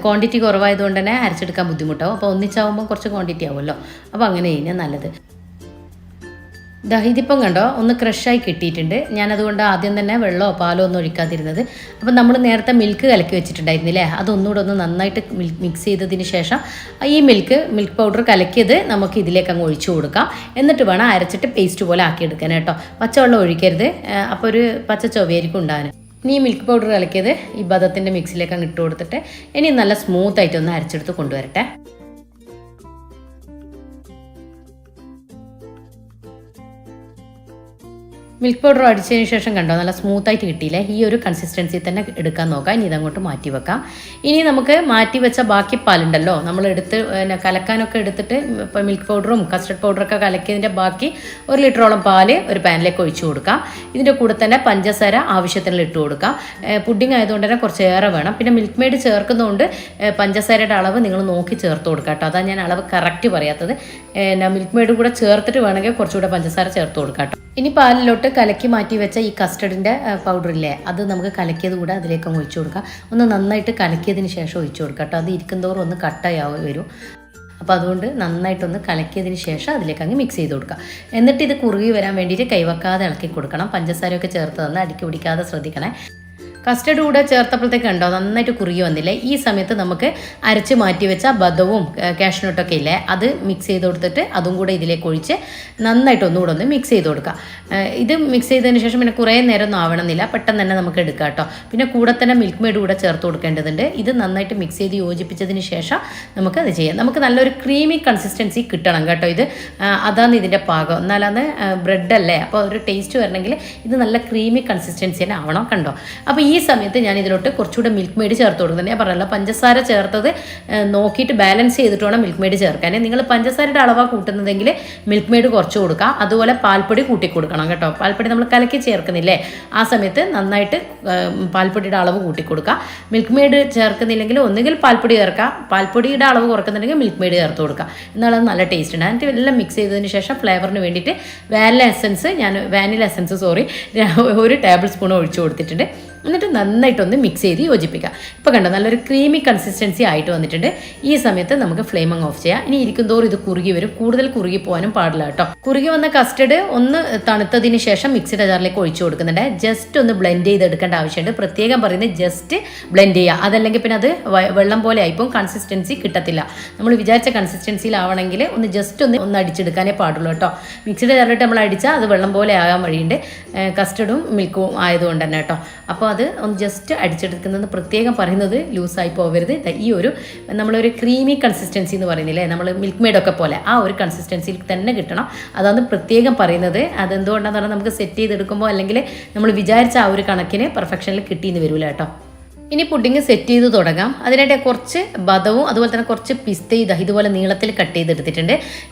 ക്വാണ്ടിറ്റി കുറവായതുകൊണ്ട് തന്നെ അരച്ചെടുക്കാൻ ബുദ്ധിമുട്ടാവും. അപ്പോൾ ഒന്നിച്ചാവുമ്പോൾ കുറച്ച് ക്വാണ്ടിറ്റി ആവുമല്ലോ, അപ്പോൾ അങ്ങനെ കഴിഞ്ഞാൽ നല്ലത്. ഇതിപ്പം കണ്ടോ ഒന്ന് ക്രഷായി കിട്ടിയിട്ടുണ്ട്. ഞാനതുകൊണ്ട് ആദ്യം തന്നെ വെള്ളമോ പാലോ ഒന്നും ഒഴിക്കാതിരുന്നത്. അപ്പം നമ്മൾ നേരത്തെ മിൽക്ക് കലക്കി വെച്ചിട്ടുണ്ടായിരുന്നില്ലേ, അതൊന്നുകൂടെ ഒന്ന് നന്നായിട്ട് മിക്സ് ചെയ്തതിന് ശേഷം ഈ മിൽക്ക് പൗഡർ കലക്കിയത് നമുക്ക് ഇതിലേക്ക് അങ്ങ് ഒഴിച്ചു കൊടുക്കാം. എന്നിട്ട് വേണം അരച്ചിട്ട് പേസ്റ്റ് പോലെ ആക്കിയെടുക്കാൻ കേട്ടോ. പച്ചവെള്ളം ഒഴിക്കരുത്, അപ്പോൾ ഒരു പച്ച ചൊവ്വയായിരിക്കും ഉണ്ടാകാൻ. ഇനി ഈ മിൽക്ക് പൗഡർ കലക്കിയത് ഈ ബദത്തിൻ്റെ മിക്സിലേക്ക് അങ്ങ് ഇട്ട് കൊടുത്തിട്ട് ഇനി നല്ല സ്മൂത്തായിട്ട് ഒന്ന് അരച്ചെടുത്ത് കൊണ്ടുവരട്ടെ. മിൽക്ക് പൗഡർ അടിച്ചതിന് ശേഷം കണ്ടോ നല്ല സ്മൂത്തായിട്ട് കിട്ടിയില്ലേ. ഈ ഒരു കൺസിസ്റ്റൻസി തന്നെ എടുക്കാൻ നോക്കാം. ഇനി ഇതങ്ങോട്ട് മാറ്റി വെക്കാം. ഇനി നമുക്ക് മാറ്റി വെച്ച ബാക്കി പാലുണ്ടല്ലോ, നമ്മൾ കലക്കാനൊക്കെ എടുത്തിട്ട് ഇപ്പോൾ മിൽക്ക് പൗഡറും കസ്റ്റർഡ് പൗഡറൊക്കെ കലക്കിയതിൻ്റെ ബാക്കി 1 ലിറ്ററോളം പാല് ഒരു പാനിലേക്ക് ഒഴിച്ചു കൊടുക്കാം. ഇതിൻ്റെ കൂടെ തന്നെ പഞ്ചസാര ആവശ്യത്തിന് ഇട്ട് കൊടുക്കാം. പുഡിംഗ് ആയതുകൊണ്ട് തന്നെ കുറച്ചേറെ വേണം. പിന്നെ മിൽക്ക് മെയ്ഡ് ചേർക്കുന്നതുകൊണ്ട് പഞ്ചസാരയുടെ അളവ് നിങ്ങൾ നോക്കി ചേർത്ത് കൊടുക്കാം കേട്ടോ. അതാണ് ഞാൻ അളവ് കറക്റ്റ് പറയാത്തത്. മിൽക്ക് മെയ്ഡ് കൂടെ ചേർത്തിട്ട് വേണമെങ്കിൽ കുറച്ചുകൂടെ പഞ്ചസാര ചേർത്ത് കൊടുക്കാം കേട്ടോ. ഇനി പാലിലോട്ട് കലക്കി മാറ്റി വെച്ച ഈ കസ്റ്റർഡിൻ്റെ പൗഡറില്ലേ, അത് നമുക്ക് കലക്കിയത് കൂടെ അതിലേക്ക് അങ്ങ് ഒഴിച്ചു കൊടുക്കാം. ഒന്ന് നന്നായിട്ട് കലക്കിയതിന് ശേഷം ഒഴിച്ചു കൊടുക്കാം കേട്ടോ. അത് ഇരിക്കുന്തോറും ഒന്ന് കട്ടായി വരും. അപ്പോൾ അതുകൊണ്ട് നന്നായിട്ടൊന്ന് കലക്കിയതിന് ശേഷം അതിലേക്ക് അങ്ങ് മിക്സ് ചെയ്ത് കൊടുക്കുക. എന്നിട്ട് ഇത് കുറുകി വരാൻ വേണ്ടിയിട്ട് കൈവെക്കാതെ ഇളക്കി കൊടുക്കണം. പഞ്ചസാരയൊക്കെ ചേർത്ത് തന്ന് അടുക്കി പിടിക്കാതെ ശ്രദ്ധിക്കണേ. കസ്റ്റർഡ് കൂടെ ചേർത്തപ്പോഴത്തേക്ക് ഉണ്ടോ നന്നായിട്ട് കുറുകി വന്നില്ലേ. ഈ സമയത്ത് നമുക്ക് അരച്ച് മാറ്റി വെച്ച ബദവും കാഷ്നട്ടൊക്കെ ഇല്ലേ, അത് മിക്സ് ചെയ്ത് കൊടുത്തിട്ട് അതും കൂടെ ഇതിലേക്ക് ഒഴിച്ച് നന്നായിട്ട് ഒന്നുകൂടെ ഒന്ന് മിക്സ് ചെയ്ത് കൊടുക്കുക. ഇത് മിക്സ് ചെയ്തതിന് ശേഷം പിന്നെ കുറേ നേരം ഒന്നും ആവണമെന്നില്ല, പെട്ടെന്ന് തന്നെ നമുക്ക് എടുക്കാം കേട്ടോ. പിന്നെ കൂടെ തന്നെ മിൽക്ക് മെയ്ഡ് കൂടെ ചേർത്ത് കൊടുക്കേണ്ടതുണ്ട്. ഇത് നന്നായിട്ട് മിക്സ് ചെയ്ത് യോജിപ്പിച്ചതിന് ശേഷം നമുക്ക് അത് ചെയ്യാം. നമുക്ക് നല്ലൊരു ക്രീമി കൺസിസ്റ്റൻസി കിട്ടണം കേട്ടോ. അതാണ് ഇതിൻ്റെ പാകം. എന്നാലാണ് ബ്രെഡല്ലേ, അപ്പോൾ ഒരു ടേസ്റ്റ് വരണമെങ്കിൽ ഇത് നല്ല ക്രീമി കൺസിസ്റ്റൻസി തന്നെ ആവണം കണ്ടോ. അപ്പോൾ ഈ സമയത്ത് ഞാൻ ഇതിലോട്ട് കുറച്ചുകൂടെ മിൽക്ക് മെയ്ഡ് ചേർത്ത് കൊടുക്കുന്നത്. ഞാൻ പറഞ്ഞല്ലോ പഞ്ചസാര ചേർത്തത് നോക്കിയിട്ട് ബാലൻസ് ചെയ്തിട്ട് വേണം മിൽക്ക് മെയ്ഡ് ചേർക്കാൻ. നിങ്ങൾ പഞ്ചസാരയുടെ അളവാണ് കൂട്ടുന്നതെങ്കിൽ മിൽക്ക് മെയ്ഡ് കുറച്ച് കൊടുക്കുക. അതുപോലെ പാൽപ്പൊടി കൂട്ടി കൊടുക്കണം കേട്ടോ. പാൽപ്പൊടി നമ്മൾ കലക്കി ചേർക്കുന്നില്ലേ, ആ സമയത്ത് നന്നായിട്ട് പാൽപ്പൊടിയുടെ അളവ് കൂട്ടി കൊടുക്കുക. മിൽക്ക് മെയ്ഡ് ചേർക്കുന്നില്ലെങ്കിൽ ഒന്നുകിൽ പാൽപ്പൊടി ചേർക്കുക, പാൽപ്പൊടിയുടെ അളവ് കുറക്കുന്നുണ്ടെങ്കിൽ മിൽക്ക് മെയ്ഡ് ചേർത്ത് കൊടുക്കുക. എന്നാലും നല്ല ടേസ്റ്റ് ഉണ്ട്. എന്നിട്ട് എല്ലാം മിക്സ് ചെയ്തതിന് ശേഷം ഫ്ലേവറിന് വേണ്ടിയിട്ട് വാനില എസൻസ് 1 ടേബിൾ സ്പൂൺ ഒഴിച്ചു കൊടുത്തിട്ടുണ്ട്. എന്നിട്ട് നന്നായിട്ടൊന്ന് മിക്സ് ചെയ്ത് യോജിപ്പിക്കുക. ഇപ്പോൾ കണ്ടോ നല്ലൊരു ക്രീമി കൺസിസ്റ്റൻസി ആയിട്ട് വന്നിട്ടുണ്ട്. ഈ സമയത്ത് നമുക്ക് ഫ്ലെയിം അങ്ങ് ഓഫ് ചെയ്യാം. ഇനി ഇരിക്കും തോറും ഇത് കുറുകി വരും, കൂടുതൽ കുറുകി പോകാനും പാടില്ല കേട്ടോ. കുറുകി വന്ന കസ്റ്റർഡ് ഒന്ന് തണുത്തതിന് ശേഷം മിക്സിയുടെ ജാറിലേക്ക് ഒഴിച്ചു കൊടുക്കുന്നുണ്ട്. ജസ്റ്റ് ഒന്ന് ബ്ലെൻഡ് ചെയ്തെടുക്കേണ്ട ആവശ്യമുണ്ട്. പ്രത്യേകം പറയുന്നത് ജസ്റ്റ് ബ്ലെൻഡ് ചെയ്യുക, അതല്ലെങ്കിൽ പിന്നെ അത് വെള്ളം പോലെ ആയിപ്പോൾ കൺസിസ്റ്റൻസി കിട്ടത്തില്ല. നമ്മൾ വിചാരിച്ച കൺസിസ്റ്റൻസിയിലാവണമെങ്കിൽ ഒന്ന് ജസ്റ്റ് ഒന്ന് അടിച്ചെടുക്കാനേ പാടുള്ളൂ കേട്ടോ. മിക്സിയുടെ ജാറിലിട്ട് നമ്മൾ അടിച്ചാൽ അത് വെള്ളം പോലെ ആകാൻ വഴിയുണ്ട്, കസ്റ്റർഡും മിൽക്കും ആയതുകൊണ്ട് തന്നെ കേട്ടോ. അപ്പോൾ അത് ഒന്ന് ജസ്റ്റ് അടിച്ചെടുക്കുന്നത് പ്രത്യേകം പറയുന്നത് ലൂസായി പോകരുത്. ഈ ഒരു നമ്മളൊരു ക്രീമി കൺസിസ്റ്റൻസി എന്ന് പറയുന്നില്ലേ, നമ്മൾ മിൽക്ക് മെയ്ഡൊക്കെ പോലെ ആ ഒരു കൺസിസ്റ്റൻസിയിൽ തന്നെ കിട്ടണം. അതാണ് പ്രത്യേകം പറയുന്നത്. അതെന്തുകൊണ്ടാണെന്ന് പറഞ്ഞാൽ നമുക്ക് സെറ്റ് ചെയ്തെടുക്കുമ്പോൾ അല്ലെങ്കിൽ നമ്മൾ വിചാരിച്ച ആ ഒരു കണക്കിന് പെർഫെക്ഷനിൽ കിട്ടിയെന്ന് വരില്ല കേട്ടോ. ഇനി പുഡിങ് സെറ്റ് ചെയ്ത് തുടങ്ങാം. അതിനായിട്ട് കുറച്ച് ബദവും അതുപോലെ തന്നെ കുറച്ച് പിസ്തയും ഇതുപോലെ നീളത്തിൽ കട്ട് ചെയ്തെടുത്തിട്ടുണ്ട്.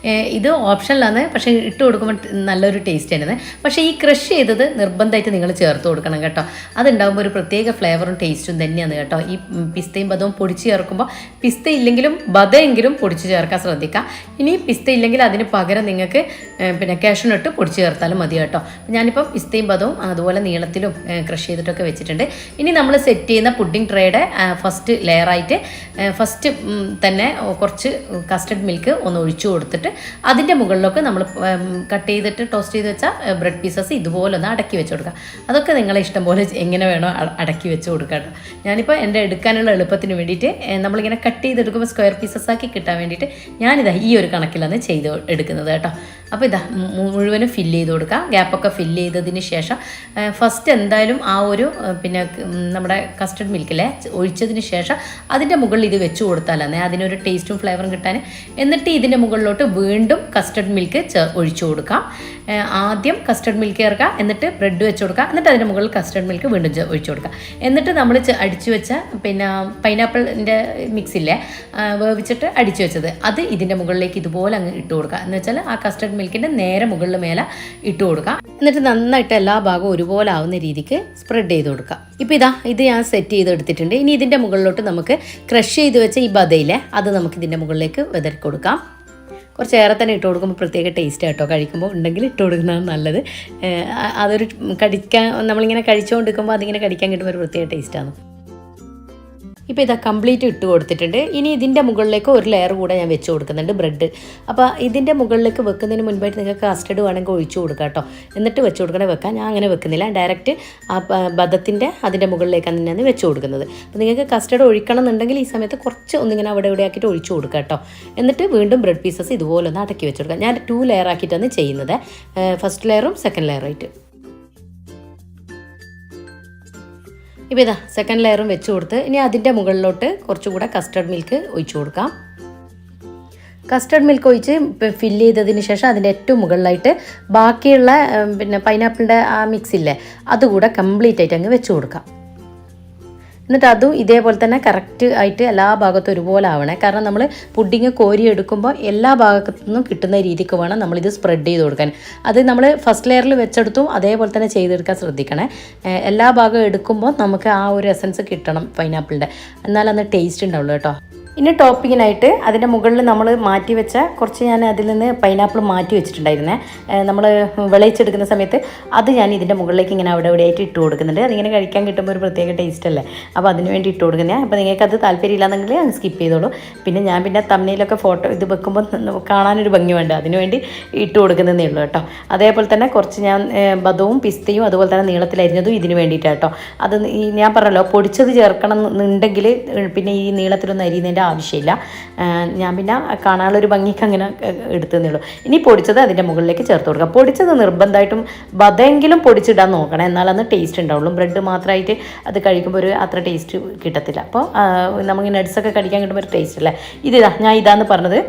ഇത് ഓപ്ഷനിലാണ്, പക്ഷേ ഇട്ട് കൊടുക്കുമ്പോൾ നല്ലൊരു ടേസ്റ്റ് ആയിരുന്നു. പക്ഷേ ഈ ക്രഷ് ചെയ്തത് നിർബന്ധമായിട്ട് നിങ്ങൾ ചേർത്ത് കൊടുക്കണം കേട്ടോ. അതുണ്ടാകുമ്പോൾ ഒരു പ്രത്യേക ഫ്ലേവറും ടേസ്റ്റും തന്നെയാണ് കേട്ടോ. ഈ പിസ്തയും ബദവും പൊടിച്ച് ചേർക്കുമ്പോൾ പിസ്ത ഇല്ലെങ്കിലും ബദയെങ്കിലും പൊടിച്ച് ചേർക്കാൻ ശ്രദ്ധിക്കാം. ഇനി പിസ്ത ഇല്ലെങ്കിൽ അതിന് പകരം നിങ്ങൾക്ക് പിന്നെ കാഷ്യൂനട്ട് പൊടിച്ച് ചേർത്താലും മതി കേട്ടോ. ഞാനിപ്പം പിസ്തയും ബദവും അതുപോലെ നീളത്തിലും ക്രഷ് ചെയ്തിട്ടൊക്കെ വെച്ചിട്ടുണ്ട്. ഇനി നമ്മൾ സെറ്റ് ചെയ്യുന്ന പുഡിംഗ് ട്രേയുടെ ഫസ്റ്റ് ലെയറായിട്ട് ഫസ്റ്റ് തന്നെ കുറച്ച് കസ്റ്റർഡ് മിൽക്ക് ഒന്ന് ഒഴിച്ചു കൊടുത്തിട്ട് അതിൻ്റെ മുകളിലൊക്കെ നമ്മൾ കട്ട് ചെയ്തിട്ട് ടോസ്റ്റ് ചെയ്ത് വെച്ച ബ്രെഡ് പീസസ് ഇതുപോലെ ഒന്ന് അടക്കി വെച്ച് കൊടുക്കുക. അതൊക്കെ നിങ്ങളെ ഇഷ്ടം പോലെ എങ്ങനെ വേണോ അടക്കി വെച്ച് കൊടുക്കുക കേട്ടോ. ഞാനിപ്പോൾ എൻ്റെ എടുക്കാനുള്ള എളുപ്പത്തിന് വേണ്ടിയിട്ട് നമ്മളിങ്ങനെ കട്ട് ചെയ്തെടുക്കുമ്പോൾ സ്ക്വയർ പീസസ് ആക്കി കിട്ടാൻ വേണ്ടിയിട്ട് ഞാനിതാ ഈ ഒരു കണക്കിലാണ് ചെയ്ത് എടുക്കുന്നത് കേട്ടോ. അപ്പോൾ ഇതാ മുഴുവനും ഫില്ല് ചെയ്ത് കൊടുക്കുക. ഗ്യാപ്പൊക്കെ ഫില്ല് ചെയ്തതിന് ശേഷം ഫസ്റ്റ് എന്തായാലും ആ ഒരു പിന്നെ നമ്മുടെ കസ്റ്റർഡ് മിൽക്കിലെ ഒഴിച്ചതിന് ശേഷം അതിൻ്റെ മുകളിൽ ഇത് വെച്ച് കൊടുത്താലേ അതിനൊരു ടേസ്റ്റും ഫ്ലേവറും കിട്ടാൻ. എന്നിട്ട് ഇതിൻ്റെ മുകളിലോട്ട് വീണ്ടും കസ്റ്റർഡ് മിൽക്ക് ഒഴിച്ചു കൊടുക്കാം. ആദ്യം കസ്റ്റർഡ് മിൽക്ക് ചേർക്കുക, എന്നിട്ട് ബ്രെഡ് വെച്ച് കൊടുക്കുക, എന്നിട്ട് അതിൻ്റെ മുകളിൽ കസ്റ്റർഡ് മിൽക്ക് വീണ്ടും ഒഴിച്ചു കൊടുക്കുക. എന്നിട്ട് നമ്മൾ അടിച്ചു വെച്ച പിന്നെ പൈനാപ്പിളിൻ്റെ മിക്സില്ലേ വേവിച്ചിട്ട് അടിച്ചു വെച്ചത് അത് ഇതിൻ്റെ മുകളിലേക്ക് ഇതുപോലെ അങ്ങ് ഇട്ട് കൊടുക്കുക. എന്ന് വെച്ചാൽ ആ കസ്റ്റർഡ് മിൽക്കിൻ്റെ നേരെ മുകളിൽ മേലെ ഇട്ട് കൊടുക്കുക. എന്നിട്ട് നന്നായിട്ട് എല്ലാ ഭാഗവും ഒരുപോലെ ആവുന്ന രീതിക്ക് സ്പ്രെഡ് ചെയ്ത് കൊടുക്കുക. ഇപ്പോൾ ഇത് ഞാൻ സെറ്റ് ചെയ്തെടുത്തിട്ടുണ്ട്. ഇനി ഇതിൻ്റെ മുകളിലോട്ട് നമുക്ക് ക്രഷ് ചെയ്ത് വെച്ച ഈ ബദയിലെ അത് നമുക്ക് ഇതിൻ്റെ മുകളിലേക്ക് വിതറി കൊടുക്കാം. കുറച്ചേറെ തന്നെ ഇട്ട് കൊടുക്കുമ്പോൾ പ്രത്യേക ടേസ്റ്റ് കേട്ടോ. കഴിക്കുമ്പോൾ ഉണ്ടെങ്കിൽ ഇട്ട് കൊടുക്കുന്നതാണ് നല്ലത്. അതൊരു കടിക്കാൻ നമ്മളിങ്ങനെ കഴിച്ചുകൊണ്ടിരിക്കുമ്പോൾ അതിങ്ങനെ കടിക്കാൻ കിട്ടുമ്പോൾ ഒരു പ്രത്യേക ടേസ്റ്റാണ്. ഇപ്പോൾ ഇതാ കംപ്ലീറ്റ് ഇട്ട് കൊടുത്തിട്ടുണ്ട്. ഇനി ഇതിൻ്റെ മുകളിലേക്ക് ഒരു ലെയർ കൂടെ ഞാൻ വെച്ച് കൊടുക്കുന്നുണ്ട് ബ്രെഡ്. അപ്പോൾ ഇതിൻ്റെ മുകളിലേക്ക് വെക്കുന്നതിന് മുൻപായിട്ട് നിങ്ങൾക്ക് കസ്റ്റർഡ് വേണമെങ്കിൽ ഒഴിച്ചു കൊടുക്കാം കേട്ടോ. എന്നിട്ട് വെച്ച് കൊടുക്കണേ വെക്കാം. ഞാൻ അങ്ങനെ വെക്കുന്നില്ല, ഡയറക്റ്റ് ആ ബദത്തിൻ്റെ അതിൻ്റെ മുകളിലേക്കാണ് തന്നെയാണ് വെച്ച് കൊടുക്കുന്നത്. അപ്പോൾ നിങ്ങൾക്ക് കസ്റ്റർഡ് ഒഴിക്കണം എന്നുണ്ടെങ്കിൽ ഈ സമയത്ത് കുറച്ച് ഒന്നിങ്ങനെ അവിടെ ഇവിടെ ആക്കിയിട്ട് ഒഴിച്ചു കൊടുക്കുക കേട്ടോ. എന്നിട്ട് വീണ്ടും ബ്രെഡ് പീസസ് ഇതുപോലെ ഒന്ന് അടക്കി വെച്ച് കൊടുക്കുക. ഞാൻ 2 ലെയർ ആക്കിയിട്ടാണ് ചെയ്യുന്നത്, ഫസ്റ്റ് ലെയറും സെക്കൻഡ് ലെയറായിട്ട്. ഇപ്പോൾ ഇതാ സെക്കൻഡ് ലെയറും വെച്ച് കൊടുത്ത് ഇനി അതിൻ്റെ മുകളിലോട്ട് കുറച്ചുകൂടെ കസ്റ്റർഡ് മിൽക്ക് ഒഴിച്ചു കൊടുക്കാം. കസ്റ്റർഡ് മിൽക്ക് ഒഴിച്ച് ഫില്ല് ചെയ്തതിന് ശേഷം അതിൻ്റെ ഏറ്റവും മുകളിലായിട്ട് ബാക്കിയുള്ള പിന്നെ പൈനാപ്പിളിൻ്റെ ആ മിക്സില്ലേ അതുകൂടെ കംപ്ലീറ്റ് ആയിട്ട് അങ്ങ് വെച്ച് കൊടുക്കാം. എന്നിട്ട് അതും ഇതേപോലെ തന്നെ കറക്റ്റ് ആയിട്ട് എല്ലാ ഭാഗത്തും ഒരുപോലെ ആവണേ. കാരണം നമ്മൾ പുഡിങ് കോരി എടുക്കുമ്പോൾ എല്ലാ ഭാഗത്തു നിന്നും കിട്ടുന്ന രീതിക്ക് വേണം നമ്മളിത് സ്പ്രെഡ് ചെയ്ത് കൊടുക്കാൻ. അത് നമ്മൾ ഫസ്റ്റ് ലെയറിൽ വെച്ചെടുത്തും അതേപോലെ തന്നെ ചെയ്തെടുക്കാൻ ശ്രദ്ധിക്കണേ. എല്ലാ ഭാഗവും എടുക്കുമ്പോൾ നമുക്ക് ആ ഒരു എസൻസ് കിട്ടണം പൈനാപ്പിളിൻ്റെ, എന്നാലന്ന് ടേസ്റ്റ് ഉണ്ടാവുള്ളൂ കേട്ടോ. ഇനി ടോപ്പിങ്ങിനായിട്ട് അതിൻ്റെ മുകളിൽ നമ്മൾ മാറ്റി വെച്ച കുറച്ച് ഞാൻ അതിൽ നിന്ന് പൈനാപ്പിൾ മാറ്റി വെച്ചിട്ടുണ്ടായിരുന്നേ, നമ്മൾ വിളയിച്ചെടുക്കുന്ന സമയത്ത് അത് ഞാൻ ഇതിൻ്റെ മുകളിലേക്ക് ഇങ്ങനെ അവിടെ ആയിട്ട് ഇട്ട് കൊടുക്കുന്നുണ്ട്. അതിങ്ങനെ കഴിക്കാൻ കിട്ടുമ്പോൾ ഒരു പ്രത്യേക ടേസ്റ്റ് അല്ലേ, അപ്പോൾ അതിന് വേണ്ടി ഇട്ട് കൊടുക്കുന്നത്. അപ്പോൾ നിങ്ങൾക്കത് താല്പര്യമില്ലാന്നെങ്കിൽ അത് സ്കിപ്പ് ചെയ്തോളൂ. പിന്നെ തമ്മിലൊക്കെ ഫോട്ടോ ഇത് വെക്കുമ്പോൾ കാണാനൊരു ഭംഗി വേണ്ട, അതിന് വേണ്ടി ഇട്ട് കൊടുക്കുന്നതേ ഉള്ളൂ കേട്ടോ. അതേപോലെ തന്നെ കുറച്ച് ഞാൻ ബദവും പിസ്തയും അതുപോലെ തന്നെ നീളത്തിലരിഞ്ഞതും ഇതിന് വേണ്ടിയിട്ടാണ് കേട്ടോ. അത് ഞാൻ പറഞ്ഞല്ലോ പൊടിച്ചത് ചേർക്കണം എന്നുണ്ടെങ്കിൽ പിന്നെ ഈ നീളത്തിലൊന്നും അരിയുന്നതിൻ്റെ ആവശ്യമില്ല. ഞാൻ പിന്നെ കാണാനുള്ളൊരു ഭംഗിക്ക് അങ്ങനെ എടുത്തതേ ഉള്ളൂ. ഇനി പൊടിച്ചത് അതിൻ്റെ മുകളിലേക്ക് ചേർത്ത് കൊടുക്കുക. പൊടിച്ചത് നിർബന്ധമായിട്ടും ബദെങ്കിലും പൊടിച്ചിടാൻ നോക്കണം, എന്നാലന്ന് ടേസ്റ്റ് ഉണ്ടാവുള്ളൂ. ബ്രെഡ് മാത്രമായിട്ട് അത് കഴിക്കുമ്പോൾ ഒരു അത്ര ടേസ്റ്റ് കിട്ടത്തില്ല. അപ്പോൾ നമുക്ക് നട്ട്സൊക്കെ കഴിക്കാൻ കിട്ടുമ്പോൾ ഒരു ടേസ്റ്റ് അല്ലേ. ഞാൻ ഇതാന്ന് പറഞ്ഞത്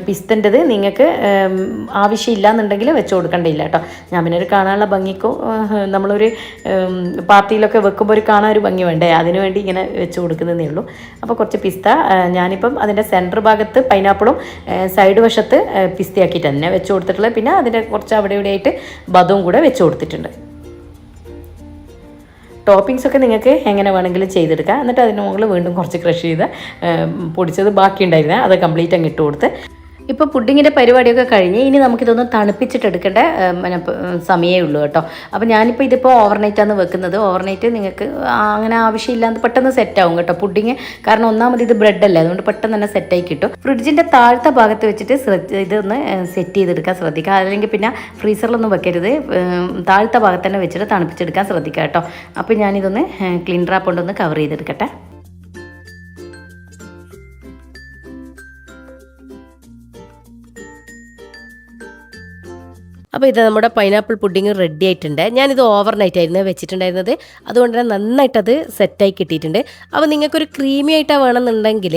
പിസ്തൻ്റെത് നിങ്ങൾക്ക് ആവശ്യമില്ല എന്നുണ്ടെങ്കിൽ വെച്ച് കൊടുക്കേണ്ടിയില്ല കേട്ടോ. ഞാൻ പിന്നെ ഒരു കാണാനുള്ള ഭംഗിക്കോ നമ്മളൊരു പാർട്ടിയിലൊക്കെ വെക്കുമ്പോൾ ഒരു കാണാൻ ഒരു ഭംഗി വേണ്ടേ, അതിനു വേണ്ടി ഇങ്ങനെ വെച്ച് കൊടുക്കുന്നതേ ഉള്ളൂ. അപ്പോൾ കുറച്ച് പിസ്ത ഞാനിപ്പം അതിൻ്റെ സെൻറ്റർ ഭാഗത്ത് പൈനാപ്പിളും സൈഡ് വശത്ത് പിസ്തയാക്കിയിട്ട് തന്നെ വെച്ച് കൊടുത്തിട്ടുള്ളത്. പിന്നെ അതിൻ്റെ കുറച്ച് അവിടെ ഇവിടെ ആയിട്ട് ബദവും കൂടെ വെച്ച് കൊടുത്തിട്ടുണ്ട്. ടോപ്പിങ്സൊക്കെ നിങ്ങൾക്ക് എങ്ങനെ വേണമെങ്കിലും ചെയ്തെടുക്കാം. എന്നിട്ട് അതിന് മുകളിൽ വീണ്ടും കുറച്ച് ക്രഷ് ചെയ്ത് പൊടിച്ചത് ബാക്കി ഉണ്ടായിരുന്നത് അത് കംപ്ലീറ്റ് അങ്ങ് ഇട്ട് കൊടുത്ത് ഇപ്പോൾ പുഡിങ്ങിൻ്റെ പരിപാടിയൊക്കെ കഴിഞ്ഞ് ഇനി നമുക്കിതൊന്ന് തണുപ്പിച്ചിട്ടെടുക്കേണ്ട സമയമേ ഉള്ളൂ കേട്ടോ. അപ്പോൾ ഞാനിപ്പോൾ ഇതിപ്പോൾ ഓവർനൈറ്റാണ് വെക്കുന്നത്. ഓവർനൈറ്റ് നിങ്ങൾക്ക് അങ്ങനെ ആവശ്യമില്ലാന്ന് പെട്ടെന്ന് സെറ്റാവും കേട്ടോ പുഡിങ്. കാരണം ഒന്നാമത് ഇത് ബ്രെഡല്ലേ, അതുകൊണ്ട് പെട്ടെന്ന് തന്നെ സെറ്റായി കിട്ടും. ഫ്രിഡ്ജിൻ്റെ താഴത്തെ ഭാഗത്ത് വെച്ചിട്ട് ഇതൊന്ന് സെറ്റ് ചെയ്തെടുക്കാൻ ശ്രദ്ധിക്കുക. അല്ലെങ്കിൽ പിന്നെ ഫ്രീസറിലൊന്നും വെക്കരുത്, താഴത്തെ ഭാഗത്ത് തന്നെ വെച്ചിട്ട് തണുപ്പിച്ചെടുക്കാൻ ശ്രദ്ധിക്കുക കേട്ടോ. അപ്പോൾ ഞാനിതൊന്ന് ക്ലീൻ ഡ്രാപ്പ് കൊണ്ടൊന്ന് കവർ ചെയ്തെടുക്കട്ടെ. അപ്പോൾ ഇത് നമ്മുടെ പൈനാപ്പിൾ പുഡിങ് റെഡി ആയിട്ടുണ്ട്. ഞാനിത് ഓവർനൈറ്റ് ആയിരുന്നു വെച്ചിട്ടുണ്ടായിരുന്നത്, അതുകൊണ്ട് തന്നെ നന്നായിട്ടത് സെറ്റായി കിട്ടിയിട്ടുണ്ട്. അപ്പോൾ നിങ്ങൾക്കൊരു ക്രീമി ആയിട്ടാണ് വേണമെന്നുണ്ടെങ്കിൽ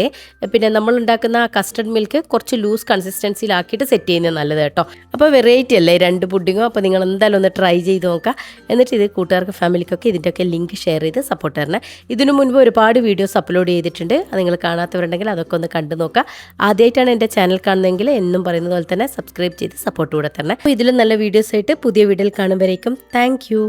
പിന്നെ നമ്മൾ ഉണ്ടാക്കുന്ന കസ്റ്റർഡ് മിൽക്ക് കുറച്ച് ലൂസ് കൺസിസ്റ്റൻസിയിലാക്കിയിട്ട് സെറ്റ് ചെയ്യുന്നത് നല്ലത് കേട്ടോ. അപ്പോൾ വെറൈറ്റി അല്ലേ 2 പുഡിങ്ങും. അപ്പോൾ നിങ്ങൾ എന്തായാലും ഒന്ന് ട്രൈ ചെയ്ത് നോക്കുക. എന്നിട്ട് ഇത് കൂട്ടുകാർക്ക് ഫാമിലിക്കൊക്കെ ഇതിൻ്റെയൊക്കെ ലിങ്ക് ഷെയർ ചെയ്ത് സപ്പോർട്ട് തരണം. ഇതിനു മുൻപ് ഒരുപാട് വീഡിയോസ് അപ്ലോഡ് ചെയ്തിട്ടുണ്ട്, അത് നിങ്ങൾ കാണാത്തവരുണ്ടെങ്കിൽ അതൊക്കെ ഒന്ന് കണ്ടു നോക്കുക. ആദ്യമായിട്ടാണ് എൻ്റെ ചാനൽ കാണുന്നതെങ്കിൽ എന്നും പറയുന്നത് പോലെ തന്നെ സബ്സ്ക്രൈബ് ചെയ്ത് സപ്പോർട്ട് കൂടെ തരണം. അപ്പോൾ ഇതിലും നല്ല വീഡിയോസ് ആയിട്ട് പുതിയ വീഡിയോയിൽ കാണുമ്പോഴേക്കും താങ്ക് യു.